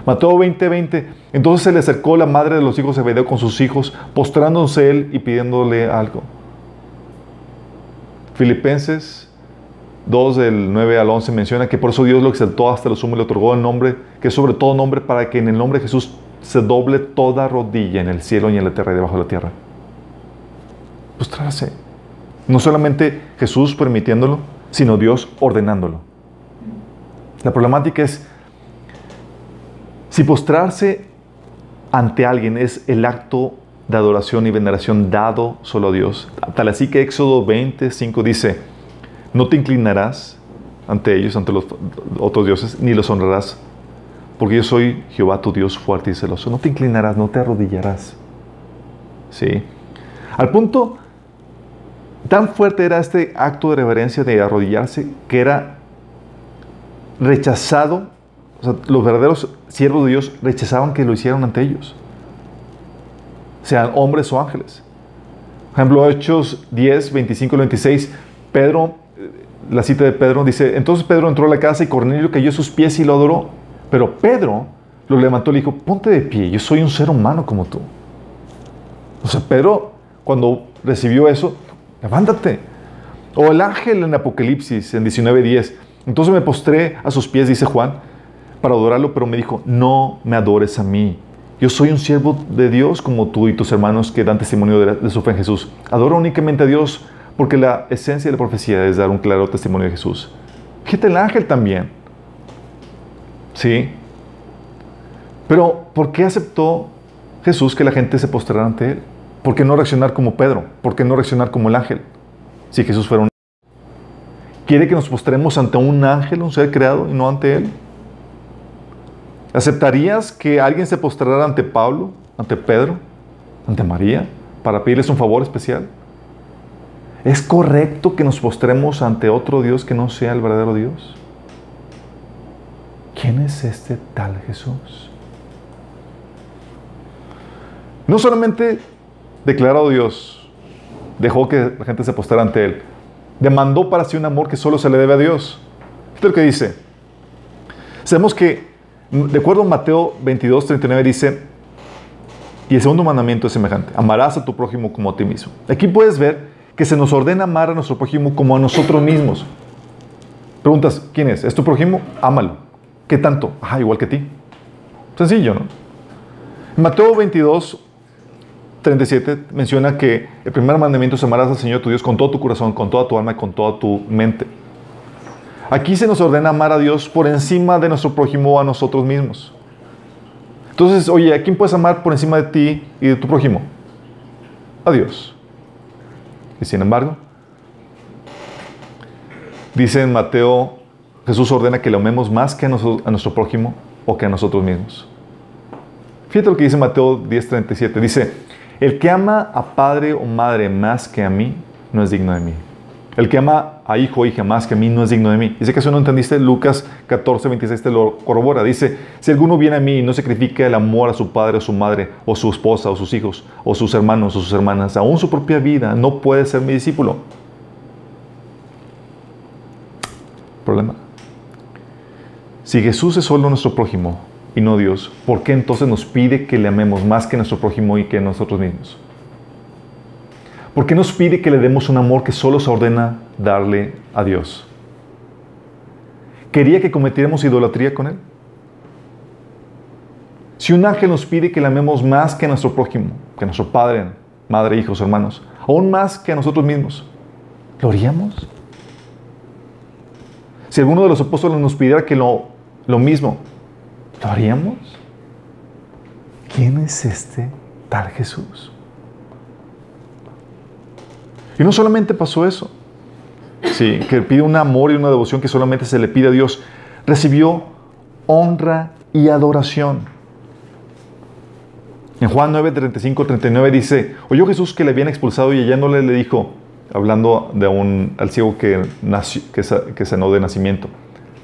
Mateo 20:20, entonces se le acercó la madre de los hijos de Zebedeo con sus hijos, postrándose él y pidiéndole algo. Filipenses 2, del 9 al 11, menciona que por eso Dios lo exaltó hasta lo sumo y le otorgó el nombre, que es sobre todo nombre, para que en el nombre de Jesús se doble toda rodilla en el cielo y en la tierra y debajo de la tierra. Postrarse. No solamente Jesús permitiéndolo, sino Dios ordenándolo. La problemática es, si postrarse ante alguien es el acto de adoración y veneración dado solo a Dios, tal así que Éxodo 20:5 dice, no te inclinarás ante ellos, ante los otros dioses, ni los honrarás, porque yo soy Jehová tu Dios fuerte y celoso. No te inclinarás, no te arrodillarás. ¿Sí? Al punto, tan fuerte era este acto de reverencia, de arrodillarse, que era rechazado. O sea, los verdaderos siervos de Dios rechazaban que lo hicieran ante ellos, sean hombres o ángeles. Por ejemplo, Hechos 10:25-26, Pedro, la cita de Pedro dice, entonces Pedro entró a la casa y Cornelio cayó a sus pies y lo adoró. Pero Pedro lo levantó y le dijo, ponte de pie, yo soy un ser humano como tú. O sea, Pedro, cuando recibió eso, levántate. O el ángel en Apocalipsis, en 19:10, entonces me postré a sus pies, dice Juan, para adorarlo, pero me dijo, no me adores a mí. Yo soy un siervo de Dios como tú y tus hermanos que dan testimonio de su fe en Jesús. Adora únicamente a Dios, porque la esencia de la profecía es dar un claro testimonio de Jesús. Fíjate el ángel también. ¿Sí? Pero, ¿por qué aceptó Jesús que la gente se postrara ante Él? ¿Por qué no reaccionar como Pedro? ¿Por qué no reaccionar como el ángel? Si Jesús fuera un ángel. ¿Quiere que nos postremos ante un ángel, un ser creado, y no ante Él? ¿Aceptarías que alguien se postrara ante Pablo, ante Pedro, ante María, para pedirles un favor especial? ¿Es correcto que nos postremos ante otro Dios que no sea el verdadero Dios? ¿Quién es este tal Jesús? No solamente declarado Dios, dejó que la gente se postrara ante Él, demandó para sí un amor que solo se le debe a Dios. Esto es lo que dice. Sabemos que, de acuerdo a Mateo 22:39, dice, y el segundo mandamiento es semejante, amarás a tu prójimo como a ti mismo. Aquí puedes ver que se nos ordena amar a nuestro prójimo como a nosotros mismos. Preguntas, ¿quién es? ¿Es tu prójimo? Ámalo. ¿Qué tanto? Igual que ti. Sencillo, ¿no? Mateo 22:37 menciona que el primer mandamiento es amarás al Señor tu Dios con todo tu corazón, con toda tu alma y con toda tu mente. Aquí se nos ordena amar a Dios por encima de nuestro prójimo o a nosotros mismos. Entonces, oye, ¿a quién puedes amar por encima de ti y de tu prójimo? A Dios. Y sin embargo, dice en Mateo Jesús ordena que lo amemos más que a nuestro prójimo o que a nosotros mismos. Fíjate lo que dice Mateo 10:37. Dice, el que ama a padre o madre más que a mí, no es digno de mí. El que ama a hijo o hija más que a mí, no es digno de mí. Dice que eso no entendiste, Lucas 14:26 te lo corrobora. Dice, si alguno viene a mí y no sacrifica el amor a su padre o su madre, o su esposa, o sus hijos, o sus hermanos, o sus hermanas, aún su propia vida, no puede ser mi discípulo. Problema. Si Jesús es solo nuestro prójimo y no Dios, ¿por qué entonces nos pide que le amemos más que a nuestro prójimo y que a nosotros mismos? ¿Por qué nos pide que le demos un amor que solo se ordena darle a Dios? ¿Quería que cometiéramos idolatría con Él? Si un ángel nos pide que le amemos más que a nuestro prójimo, que a nuestro padre, madre, hijos, hermanos, aún más que a nosotros mismos, ¿lo haríamos? Si alguno de los apóstoles nos pidiera que lo mismo, ¿lo haríamos? ¿Quién es este tal Jesús? Y no solamente pasó eso, sí, que pide un amor y una devoción que solamente se le pide a Dios, recibió honra y adoración. En Juan 9:35-39 dice, oyó Jesús que le habían expulsado y hallándole le dijo, hablando al ciego que sanó de nacimiento,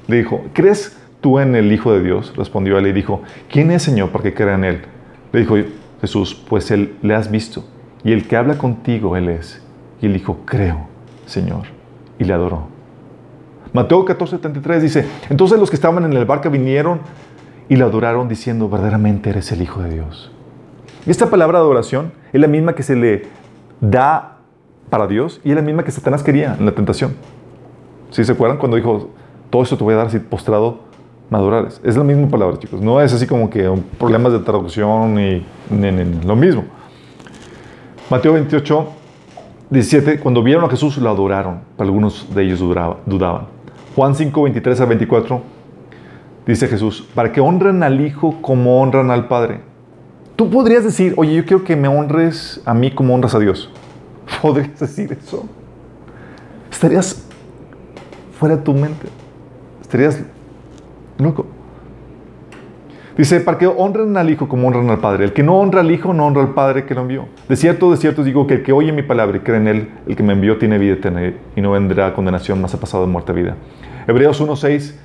le dijo, ¿crees tú en el Hijo de Dios? Respondió él y dijo, ¿quién es, Señor, para que crea en Él? Le dijo Jesús, pues Él le has visto, y el que habla contigo, Él es. Y él dijo, creo, Señor, y le adoró. Mateo 14:33 dice, entonces los que estaban en el barco vinieron y le adoraron diciendo, verdaderamente eres el Hijo de Dios. Y esta palabra de adoración es la misma que se le da para Dios y es la misma que Satanás quería en la tentación. ¿Sí se acuerdan cuando dijo, todo esto te voy a dar si postrado me adorares? Es la misma palabra, chicos. No es así como que problemas de traducción y lo mismo. Mateo 28:17, cuando vieron a Jesús, lo adoraron. Pero algunos de ellos dudaban. Juan 5:23-24, dice Jesús, para que honren al Hijo como honran al Padre. Tú podrías decir, oye, yo quiero que me honres a mí como honras a Dios. ¿Podrías decir eso? Estarías fuera de tu mente. Estarías loco. Dice, para que honren al Hijo como honran al Padre. El que no honra al Hijo, no honra al Padre que lo envió. De cierto os digo que el que oye mi palabra y cree en Él, el que me envió, tiene vida eterna y no vendrá a condenación, mas ha pasado de muerte a vida. Hebreos 1:6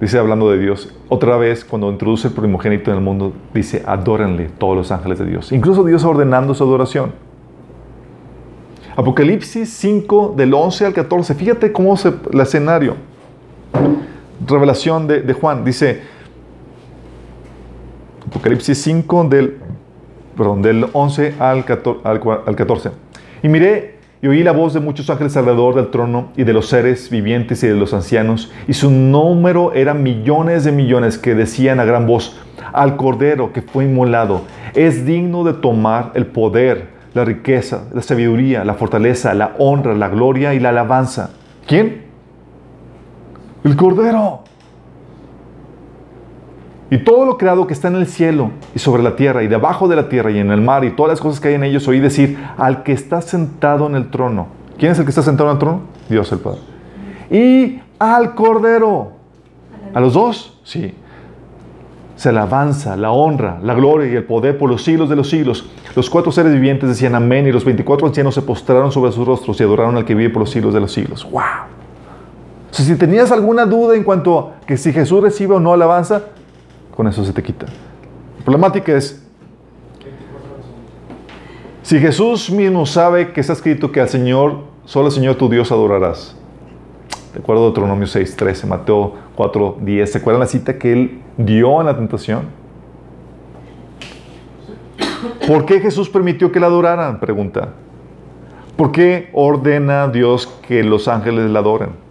dice, hablando de Dios, otra vez, cuando introduce el primogénito en el mundo, dice, adórenle todos los ángeles de Dios. Incluso Dios ordenando su adoración. Apocalipsis 5, del 11 al 14. Fíjate cómo es el escenario. Revelación de Juan. Dice, Apocalipsis 5, del 11 al 14. Y miré y oí la voz de muchos ángeles alrededor del trono y de los seres vivientes y de los ancianos, y su número era millones de millones, que decían a gran voz, al Cordero que fue inmolado, es digno de tomar el poder, la riqueza, la sabiduría, la fortaleza, la honra, la gloria y la alabanza. ¿Quién? El Cordero. Y todo lo creado que está en el cielo y sobre la tierra y debajo de la tierra y en el mar y todas las cosas que hay en ellos, oí decir al que está sentado en el trono. ¿Quién es el que está sentado en el trono? Dios el Padre. Y al Cordero. ¿A los dos? Sí. Se la alabanza, la honra, la gloria y el poder por los siglos de los siglos. Los 4 seres vivientes decían amén, y los 24 ancianos se postraron sobre sus rostros y adoraron al que vive por los siglos de los siglos. ¡Wow! O sea, si tenías alguna duda en cuanto a que si Jesús recibe o no alabanza, con eso se te quita. La problemática es, si Jesús mismo sabe que está escrito que al Señor, solo al Señor tu Dios adorarás. De acuerdo a Deuteronomio 6:13, Mateo 4:10. ¿Se acuerdan la cita que Él dio en la tentación? ¿Por qué Jesús permitió que la adoraran? Pregunta. ¿Por qué ordena Dios que los ángeles la adoren?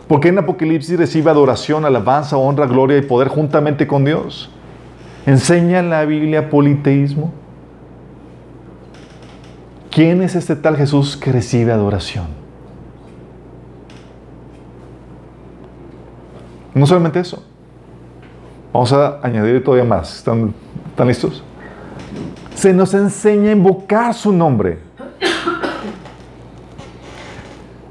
¿Por qué en Apocalipsis recibe adoración, alabanza, honra, gloria y poder juntamente con Dios? ¿Enseña en la Biblia politeísmo? ¿Quién es este tal Jesús que recibe adoración? No solamente eso. Vamos a añadir todavía más. ¿Están listos? Se nos enseña a invocar su nombre.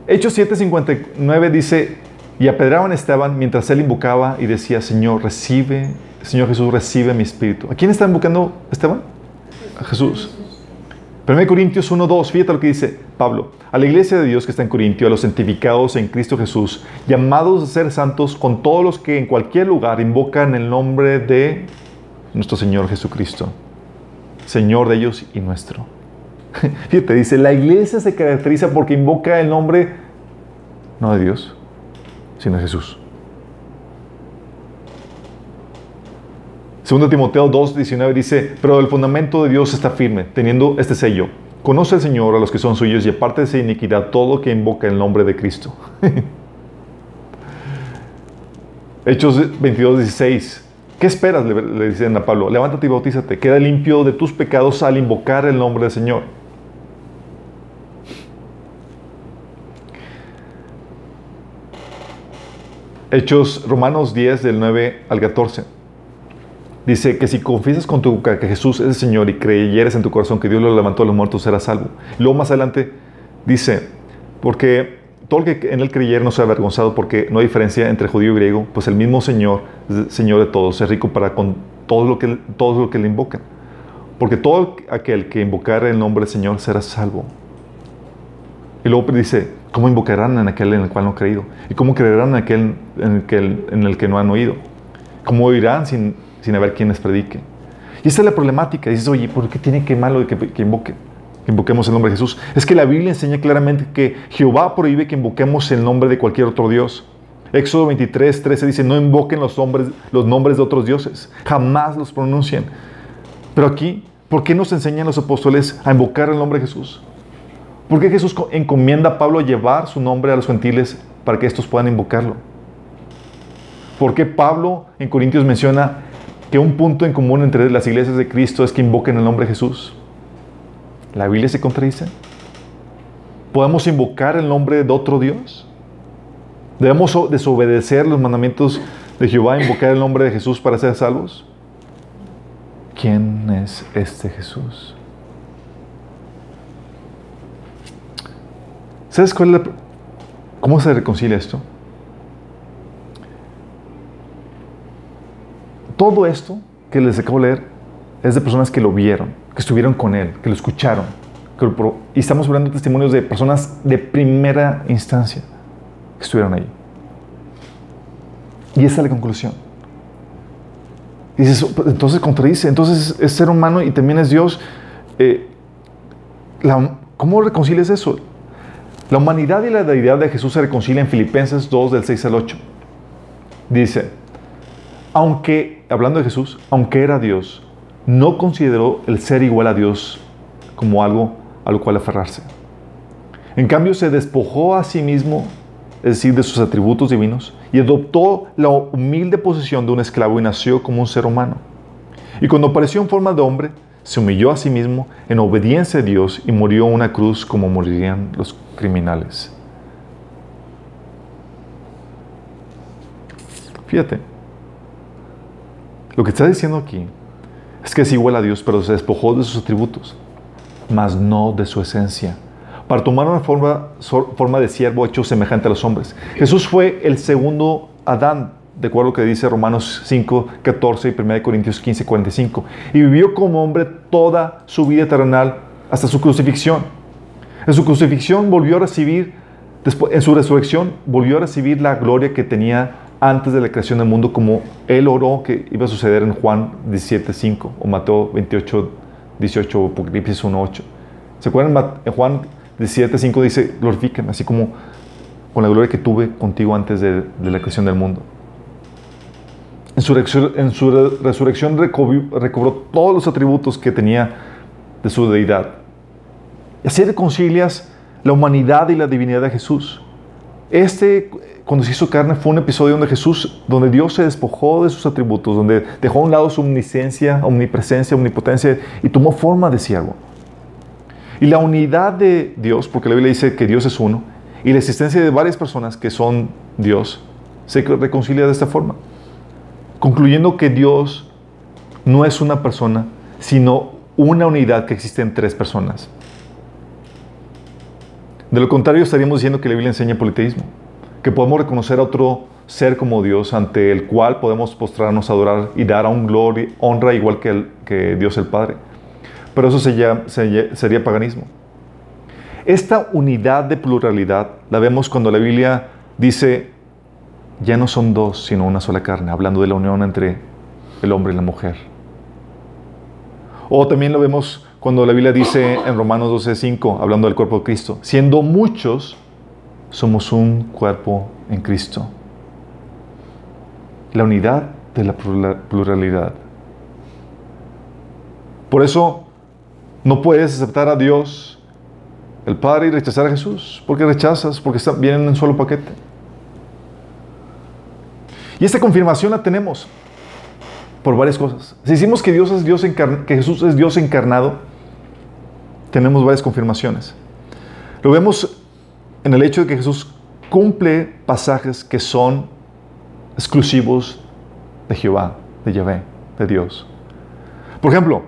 Hechos 7:59 dice, Y apedreaban a Esteban mientras él invocaba y decía, Señor Jesús, recibe mi espíritu. ¿A quién está invocando Esteban? A Jesús. 1 Corintios 1:2, fíjate lo que dice Pablo. A la iglesia de Dios que está en Corintio, a los santificados en Cristo Jesús, llamados a ser santos con todos los que en cualquier lugar invocan el nombre de nuestro Señor Jesucristo, Señor de ellos y nuestro. Fíjate, dice, la iglesia se caracteriza porque invoca el nombre no de Dios, sino de Jesús. 2 Timoteo 2:19 dice, pero el fundamento de Dios está firme, teniendo este sello. Conoce el Señor a los que son suyos y aparte de esa iniquidad todo que invoca el nombre de Cristo. Hechos 22:16. ¿Qué esperas? Le dicen a Pablo. Levántate y bautízate. Queda limpio de tus pecados al invocar el nombre del Señor. Hechos Romanos 10 del 9 al 14. Dice que si confiesas con tu boca que Jesús es el Señor y creyeres en tu corazón que Dios lo levantó de los muertos, serás salvo. Y luego más adelante dice, porque todo el que en él creyere no sea avergonzado, porque no hay diferencia entre judío y griego, pues el mismo Señor es Señor de todos, es rico para con todos los que le invocan. Porque todo aquel que invocare el nombre del Señor será salvo. Y luego dice, ¿cómo invocarán en aquel en el cual no han creído? ¿Y cómo creerán en aquel en el que no han oído? ¿Cómo oirán sin haber quien les predique? Y esa es la problemática. Dices, oye, ¿por qué tiene que malo que invoquemos el nombre de Jesús? Es que la Biblia enseña claramente que Jehová prohíbe que invoquemos el nombre de cualquier otro Dios. Éxodo 23:13 dice, no invoquen los nombres de otros dioses. Jamás los pronuncien. Pero aquí, ¿por qué nos enseñan los apóstoles a invocar el nombre de Jesús? ¿Por qué Jesús encomienda a Pablo a llevar su nombre a los gentiles para que estos puedan invocarlo? ¿Por qué Pablo en Corintios menciona que un punto en común entre las iglesias de Cristo es que invoquen el nombre de Jesús? ¿La Biblia se contradice? ¿Podemos invocar el nombre de otro Dios? ¿Debemos desobedecer los mandamientos de Jehová e invocar el nombre de Jesús para ser salvos? ¿Quién es este Jesús? ¿Sabes cómo se reconcilia esto? Todo esto que les acabo de leer es de personas que lo vieron, que estuvieron con él, que lo escucharon. Y estamos hablando de testimonios de personas de primera instancia que estuvieron ahí. Y esa es la conclusión. Y dices, entonces contradice, entonces es ser humano y también es Dios. ¿Cómo reconcilias eso? La humanidad y la deidad de Jesús se reconcilian en Filipenses 2 del 6 al 8. Dice, hablando de Jesús, aunque era Dios, no consideró el ser igual a Dios como algo a lo cual aferrarse. En cambio, se despojó a sí mismo, es decir, de sus atributos divinos, y adoptó la humilde posición de un esclavo y nació como un ser humano. Y cuando apareció en forma de hombre, se humilló a sí mismo en obediencia a Dios y murió en una cruz como morirían los criminales. Fíjate, lo que está diciendo aquí es que es igual a Dios, pero se despojó de sus atributos, mas no de su esencia, para tomar una forma de siervo hecho semejante a los hombres. Jesús fue el segundo Adán, de acuerdo a lo que dice Romanos 5:14 y 1 Corintios 15:45, y vivió como hombre toda su vida terrenal hasta su crucifixión. En su crucifixión volvió a recibir, en su resurrección volvió a recibir la gloria que tenía antes de la creación del mundo, como él oró que iba a suceder en Juan 17:5 o Mateo 28:18 o Apocalipsis 1:8. ¿Se acuerdan? En Juan 17:5 dice, glorifícame, así como con la gloria que tuve contigo antes de la creación del mundo. En su resurrección recobró todos los atributos que tenía de su deidad. Y así reconcilias la humanidad y la divinidad de Jesús. Cuando se hizo carne, fue un episodio donde Dios se despojó de sus atributos, donde dejó a un lado su omnisciencia, omnipresencia, omnipotencia y tomó forma de siervo. Y la unidad de Dios, porque la Biblia dice que Dios es uno, y la existencia de varias personas que son Dios, se reconcilia de esta forma, concluyendo que Dios no es una persona, sino una unidad que existe en tres personas. De lo contrario, estaríamos diciendo que la Biblia enseña politeísmo, que podemos reconocer a otro ser como Dios, ante el cual podemos postrarnos, adorar y dar a un gloria, honra igual que Dios el Padre. Pero eso sería paganismo. Esta unidad de pluralidad la vemos cuando la Biblia dice, ya no son dos, sino una sola carne, hablando de la unión entre el hombre y la mujer. O también lo vemos cuando la Biblia dice en Romanos 12:5, hablando del cuerpo de Cristo, siendo muchos, somos un cuerpo en Cristo. La unidad de la pluralidad. Por eso, no puedes aceptar a Dios, el Padre, y rechazar a Jesús, porque rechazas, porque vienen en un solo paquete. Y esta confirmación la tenemos por varias cosas. Si decimos que que Jesús es Dios encarnado, tenemos varias confirmaciones. Lo vemos en el hecho de que Jesús cumple pasajes que son exclusivos de Jehová, de Yahvé, de Dios. Por ejemplo,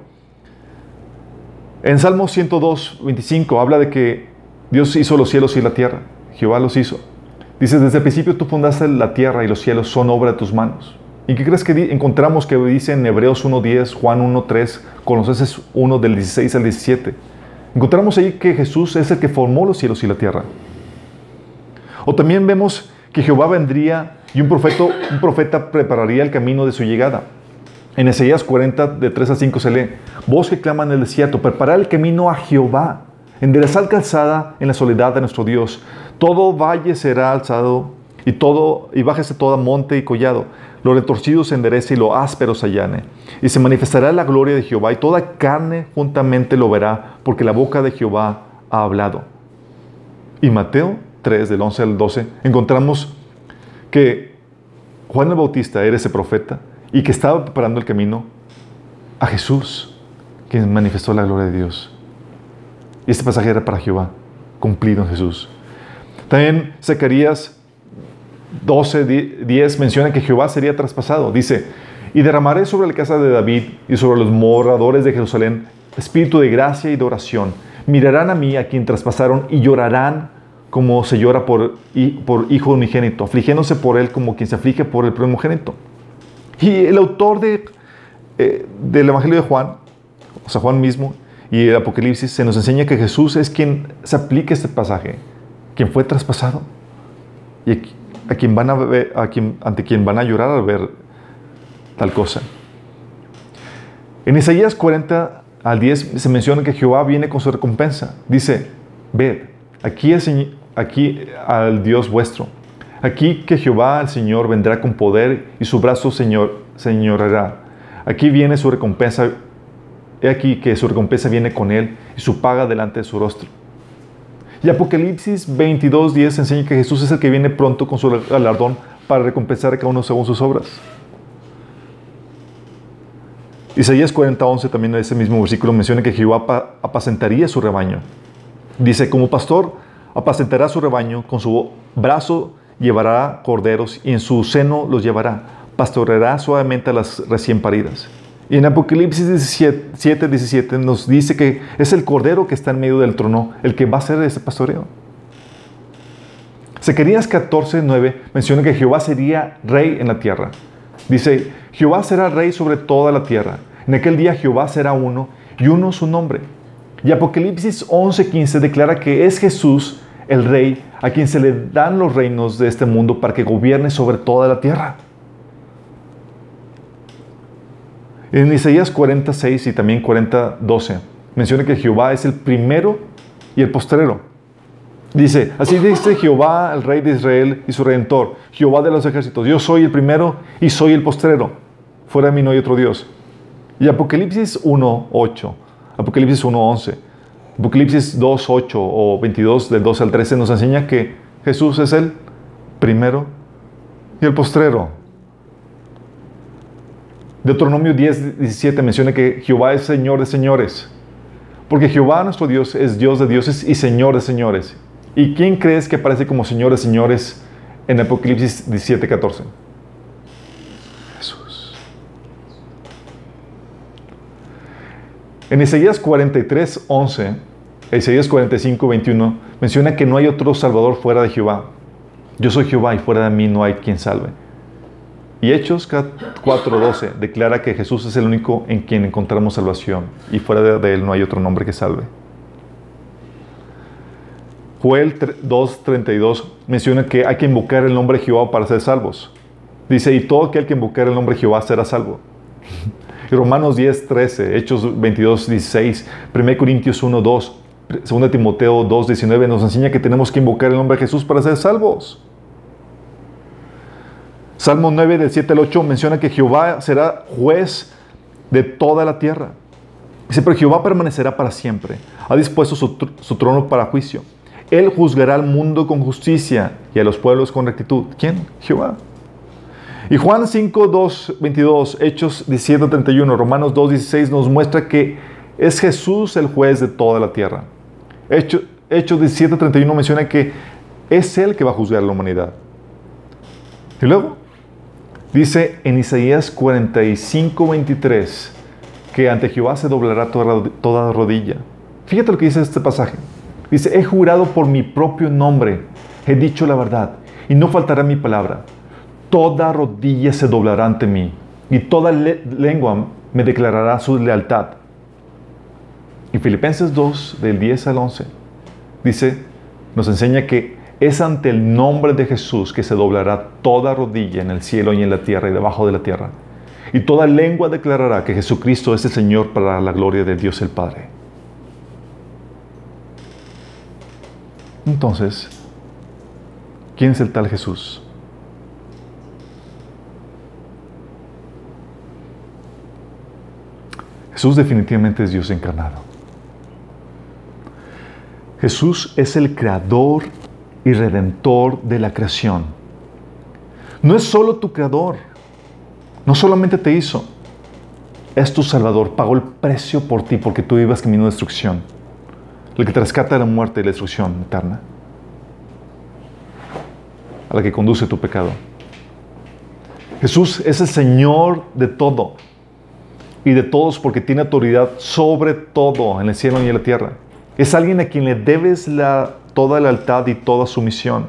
en Salmo 102:25 habla de que Dios hizo los cielos y la tierra. Jehová los hizo. Dice, desde el principio tú fundaste la tierra y los cielos son obra de tus manos. ¿Y qué crees que encontramos que dice en Hebreos 1:10, Juan 1:3, Colosenses 1 del 16 al 17? Encontramos ahí que Jesús es el que formó los cielos y la tierra. O también vemos que Jehová vendría y un profeta prepararía el camino de su llegada. En Isaías 40, de 3 a 5 se lee, voz que clama en el desierto, preparad el camino a Jehová, enderezad calzada en la soledad de nuestro Dios. Todo valle será alzado y bájese todo monte y collado. Lo retorcido se enderece y lo áspero se allane. Y se manifestará la gloria de Jehová y toda carne juntamente lo verá, porque la boca de Jehová ha hablado. Y Mateo 3, del 11 al 12, encontramos que Juan el Bautista era ese profeta y que estaba preparando el camino a Jesús, quien manifestó la gloria de Dios. Y este pasaje era para Jehová, cumplido en Jesús. También Zacarías 12:10 menciona que Jehová sería traspasado. Dice, y derramaré sobre la casa de David y sobre los moradores de Jerusalén espíritu de gracia y de oración. Mirarán a mí, a quien traspasaron, y llorarán como se llora por hijo unigénito, afligiéndose por él como quien se aflige por el primogénito. Y el autor del Evangelio de Juan, o sea, Juan mismo, y el Apocalipsis, se nos enseña que Jesús es quien se aplica este pasaje, quien fue traspasado, y ante quien van a llorar al ver tal cosa. En Isaías 40 al 10 se menciona que Jehová viene con su recompensa. Dice, ved, aquí al Dios vuestro. Aquí que Jehová el Señor vendrá con poder y su brazo señoreará. Aquí viene su recompensa. He aquí que su recompensa viene con él y su paga delante de su rostro. Y Apocalipsis 22:10 enseña que Jesús es el que viene pronto con su galardón para recompensar a cada uno según sus obras. Isaías 40:11 también en ese mismo versículo menciona que Jehová apacentaría su rebaño. Dice, como pastor apacentará su rebaño, con su brazo llevará corderos y en su seno los llevará. Pastoreará suavemente a las recién paridas. Y en Apocalipsis 17 nos dice que es el cordero que está en medio del trono el que va a hacer ese pastoreo. Zacarías 14:9 menciona que Jehová sería rey en la tierra. Dice, Jehová será rey sobre toda la tierra. En aquel día Jehová será uno y uno su nombre. Y Apocalipsis 11:15 declara que es Jesús el rey a quien se le dan los reinos de este mundo para que gobierne sobre toda la tierra. En Isaías 46 y también 40:12 menciona que Jehová es el primero y el postrero. Dice, así dice Jehová, el Rey de Israel y su Redentor, Jehová de los ejércitos, yo soy el primero y soy el postrero. Fuera de mí no hay otro Dios. Y Apocalipsis 1:8, Apocalipsis 1:11, Apocalipsis 2:8 o 22 del 12 al 13 nos enseña que Jesús es el primero y el postrero. Deuteronomio 10:17 menciona que Jehová es Señor de señores. Porque Jehová nuestro Dios es Dios de dioses y Señor de señores. ¿Y quién crees que aparece como Señor de señores en Apocalipsis 17:14? Jesús. En Isaías 43:11, Isaías 45:21 menciona que no hay otro Salvador fuera de Jehová. Yo soy Jehová y fuera de mí no hay quien salve. Y Hechos 4:12 declara que Jesús es el único en quien encontramos salvación y fuera de Él no hay otro nombre que salve. Joel 2:32 menciona que hay que invocar el nombre de Jehová para ser salvos. Dice, y todo aquel que invocar el nombre de Jehová será salvo. Y Romanos 10:13, Hechos 22:16, 1 Corintios 1:2, 2 Timoteo 2:19 nos enseña que tenemos que invocar el nombre de Jesús para ser salvos. Salmo 9 del 7 al 8 menciona que Jehová será juez de toda la tierra. Dice, pero Jehová permanecerá para siempre. Ha dispuesto su trono para juicio. Él juzgará al mundo con justicia y a los pueblos con rectitud. ¿Quién? Jehová. Y Juan 5:22, Hechos 17:31, Romanos 2:16 nos muestra que es Jesús el juez de toda la tierra. Hechos 17:31 menciona que es Él que va a juzgar a la humanidad. Y luego dice en Isaías 45:23 que ante Jehová se doblará toda rodilla. Fíjate lo que dice este pasaje. Dice, he jurado por mi propio nombre, he dicho la verdad, y no faltará mi palabra. Toda rodilla se doblará ante mí, y toda lengua me declarará su lealtad. Y Filipenses 2, del 10 al 11, dice, nos enseña que es ante el nombre de Jesús que se doblará toda rodilla en el cielo y en la tierra y debajo de la tierra. Y toda lengua declarará que Jesucristo es el Señor para la gloria de Dios el Padre. Entonces, ¿quién es el tal Jesús? Jesús definitivamente es Dios encarnado. Jesús es el creador y redentor de la creación. No es solo tu creador, no solamente te hizo, es tu salvador, pagó el precio por ti porque tú ibas camino de destrucción, el que te rescata de la muerte y la destrucción eterna, a la que conduce tu pecado. Jesús es el Señor de todo y de todos porque tiene autoridad sobre todo en el cielo y en la tierra. Es alguien a quien le debes toda lealtad y toda sumisión.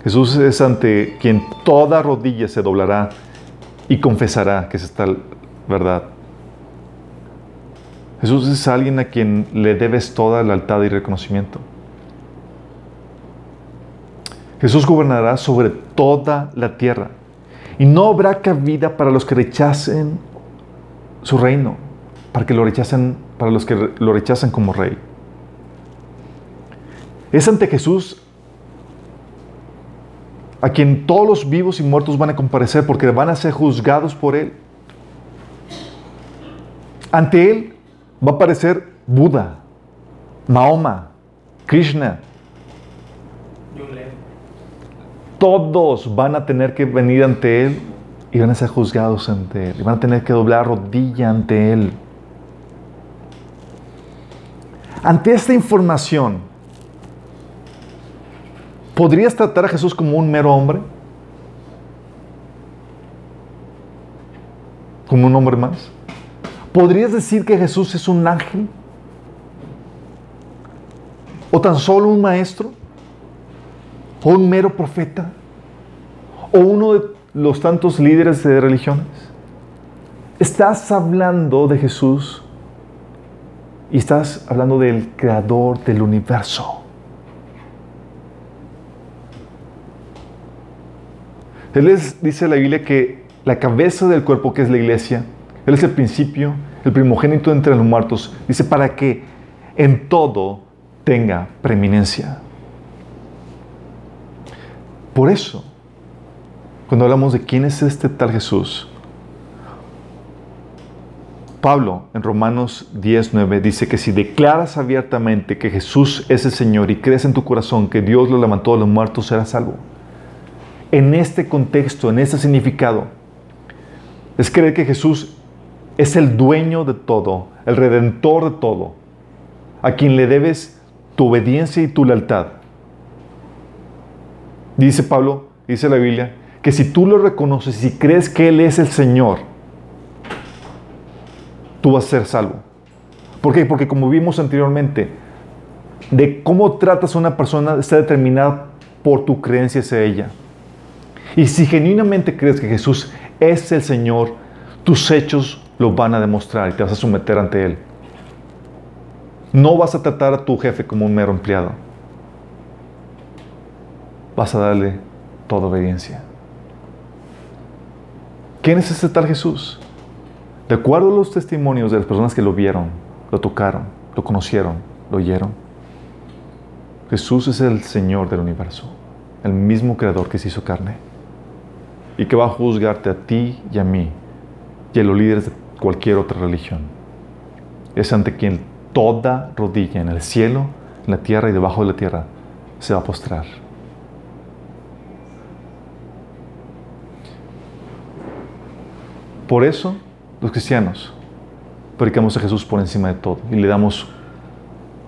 Jesús es ante quien toda rodilla se doblará y confesará que es esta verdad. Jesús es alguien a quien le debes toda lealtad y reconocimiento. Jesús gobernará sobre toda la tierra y no habrá cabida para los que rechacen su reino, para los que lo rechazan como rey. Es ante Jesús a quien todos los vivos y muertos van a comparecer porque van a ser juzgados por Él. Ante Él va a aparecer Buda, Mahoma, Krishna. Todos van a tener que venir ante Él y van a ser juzgados ante Él. Y van a tener que doblar rodilla ante Él. Ante esta información, ¿podrías tratar a Jesús como un mero hombre? ¿Como un hombre más? ¿Podrías decir que Jesús es un ángel? ¿O tan solo un maestro? ¿O un mero profeta? ¿O uno de los tantos líderes de religiones? Estás hablando de Jesús y estás hablando del creador del universo. Dice la Biblia que la cabeza del cuerpo, que es la iglesia, Él es el principio, el primogénito entre los muertos. Dice, para que en todo tenga preeminencia. Por eso, cuando hablamos de quién es este tal Jesús, Pablo en Romanos 10:9 dice que si declaras abiertamente que Jesús es el Señor y crees en tu corazón que Dios lo levantó de los muertos, serás salvo. En este contexto, en este significado, es creer que Jesús es el dueño de todo, el redentor de todo, a quien le debes tu obediencia y tu lealtad. Dice Pablo, dice la Biblia, que si tú lo reconoces y si crees que Él es el Señor, tú vas a ser salvo. ¿Por qué? Porque como vimos anteriormente, de cómo tratas a una persona está determinada por tu creencia hacia ella. Y si genuinamente crees que Jesús es el Señor, tus hechos lo van a demostrar y te vas a someter ante Él. No vas a tratar a tu jefe como un mero empleado. Vas a darle toda obediencia. ¿Quién es ese tal Jesús? De acuerdo a los testimonios de las personas que lo vieron, lo tocaron, lo conocieron, lo oyeron, Jesús es el Señor del universo, el mismo Creador que se hizo carne y que va a juzgarte a ti y a mí y a los líderes de cualquier otra religión. Es ante quien toda rodilla en el cielo, en la tierra y debajo de la tierra se va a postrar. Por eso, los cristianos predicamos a Jesús por encima de todo y le damos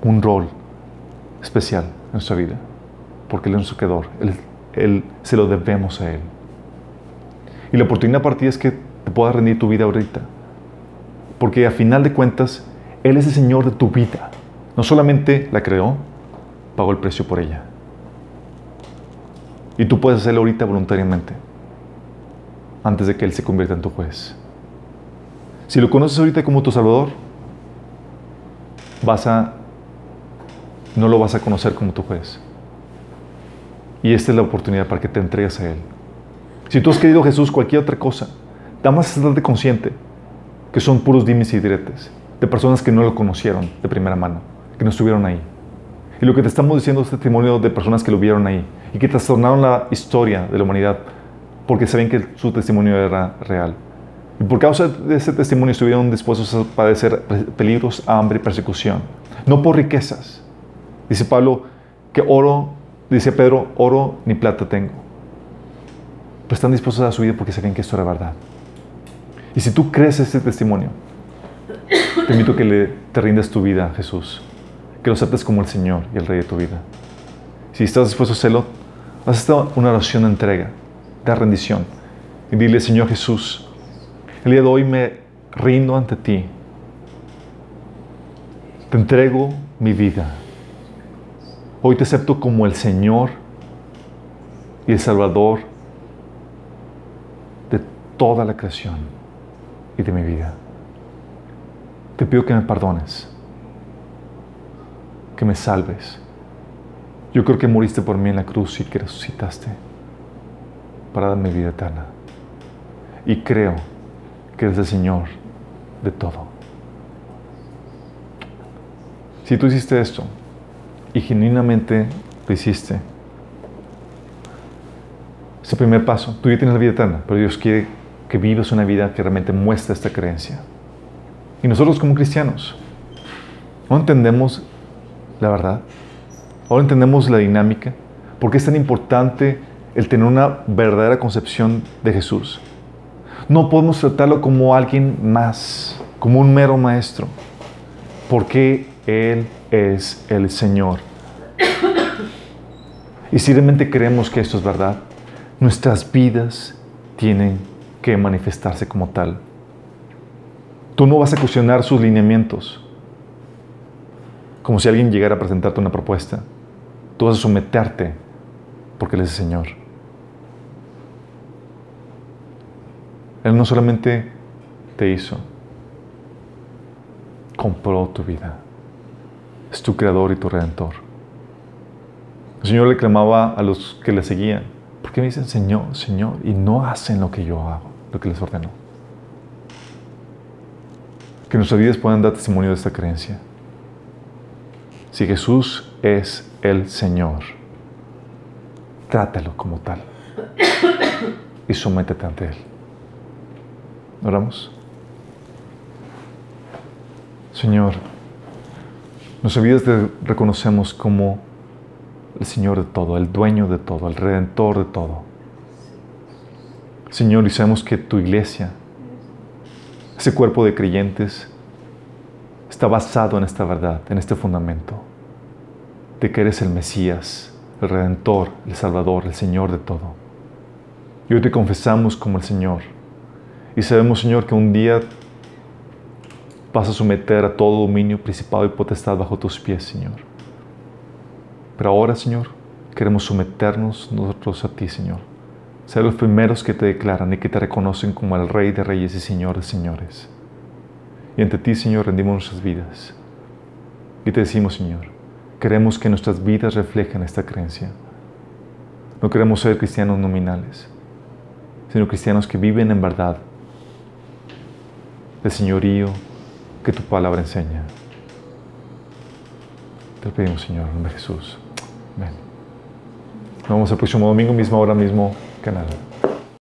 un rol especial en nuestra vida, porque Él es nuestro Creador. Él se lo debemos a Él. Y la oportunidad para ti es que te puedas rendir tu vida ahorita, porque a final de cuentas, Él es el Señor de tu vida. No solamente la creó, pagó el precio por ella. Y tú puedes hacerlo ahorita voluntariamente, antes de que Él se convierta en tu juez. Si lo conoces ahorita como tu Salvador, no lo vas a conocer como tu juez. Y esta es la oportunidad para que te entregues a Él. Si tú has querido a Jesús cualquier otra cosa, nada más estarte consciente que son puros dimes y diretes de personas que no lo conocieron de primera mano, que no estuvieron ahí. Y lo que te estamos diciendo es testimonio de personas que lo vieron ahí y que trastornaron la historia de la humanidad porque saben que su testimonio era real. Y por causa de ese testimonio estuvieron dispuestos a padecer peligros, hambre y persecución. No por riquezas. Dice Pedro, oro ni plata tengo. Pero están dispuestos a dar su vida porque saben que esto era verdad. Y si tú crees este testimonio, te invito a que te rindas tu vida a Jesús. Que lo aceptes como el Señor y el Rey de tu vida. Si estás dispuesto a hacerlo, haz esta una oración de entrega, de rendición. Y dile, Señor Jesús, el día de hoy me rindo ante ti. Te entrego mi vida. Hoy te acepto como el Señor y el Salvador de toda la creación y de mi vida. Te pido que me perdones, que me salves. Yo creo que moriste por mí en la cruz y que resucitaste para darme vida eterna. Y creo que eres el Señor de todo. Si tú hiciste esto y genuinamente lo hiciste, ese primer paso, tú ya tienes la vida eterna, pero Dios quiere que vivas una vida que realmente muestre esta creencia. Y nosotros como cristianos, no entendemos la verdad, ahora entendemos la dinámica, por qué es tan importante el tener una verdadera concepción de Jesús. No podemos tratarlo como alguien más, como un mero maestro, porque Él es el Señor. Y si realmente creemos que esto es verdad, nuestras vidas tienen que manifestarse como tal. Tú no vas a cuestionar sus lineamientos, como si alguien llegara a presentarte una propuesta. Tú vas a someterte porque Él es el Señor. Él no solamente te hizo, compró tu vida. Es tu Creador y tu Redentor. El Señor le clamaba a los que le seguían: ¿por qué me dicen Señor, Señor? Y no hacen lo que yo hago, lo que les ordeno. Que nuestras vidas puedan dar testimonio de esta creencia. Si Jesús es el Señor, trátalo como tal y sométete ante Él. ¿Oramos? Señor, nuestras vidas te reconocemos como el Señor de todo, el dueño de todo, el Redentor de todo. Señor, y sabemos que tu iglesia, ese cuerpo de creyentes, está basado en esta verdad, en este fundamento, de que eres el Mesías, el Redentor, el Salvador, el Señor de todo. Y hoy te confesamos como el Señor. Y sabemos, Señor, que un día vas a someter a todo dominio, principado y potestad bajo tus pies, Señor. Pero ahora, Señor, queremos someternos nosotros a ti, Señor. Ser los primeros que te declaran y que te reconocen como el Rey de Reyes y Señor de Señores. Y ante ti, Señor, rendimos nuestras vidas. Y te decimos, Señor, queremos que nuestras vidas reflejen esta creencia. No queremos ser cristianos nominales, sino cristianos que viven en verdad el señorío que tu palabra enseña. Te lo pedimos, Señor, en nombre de Jesús. Amén. Nos vemos el próximo domingo, misma hora, mismo canal.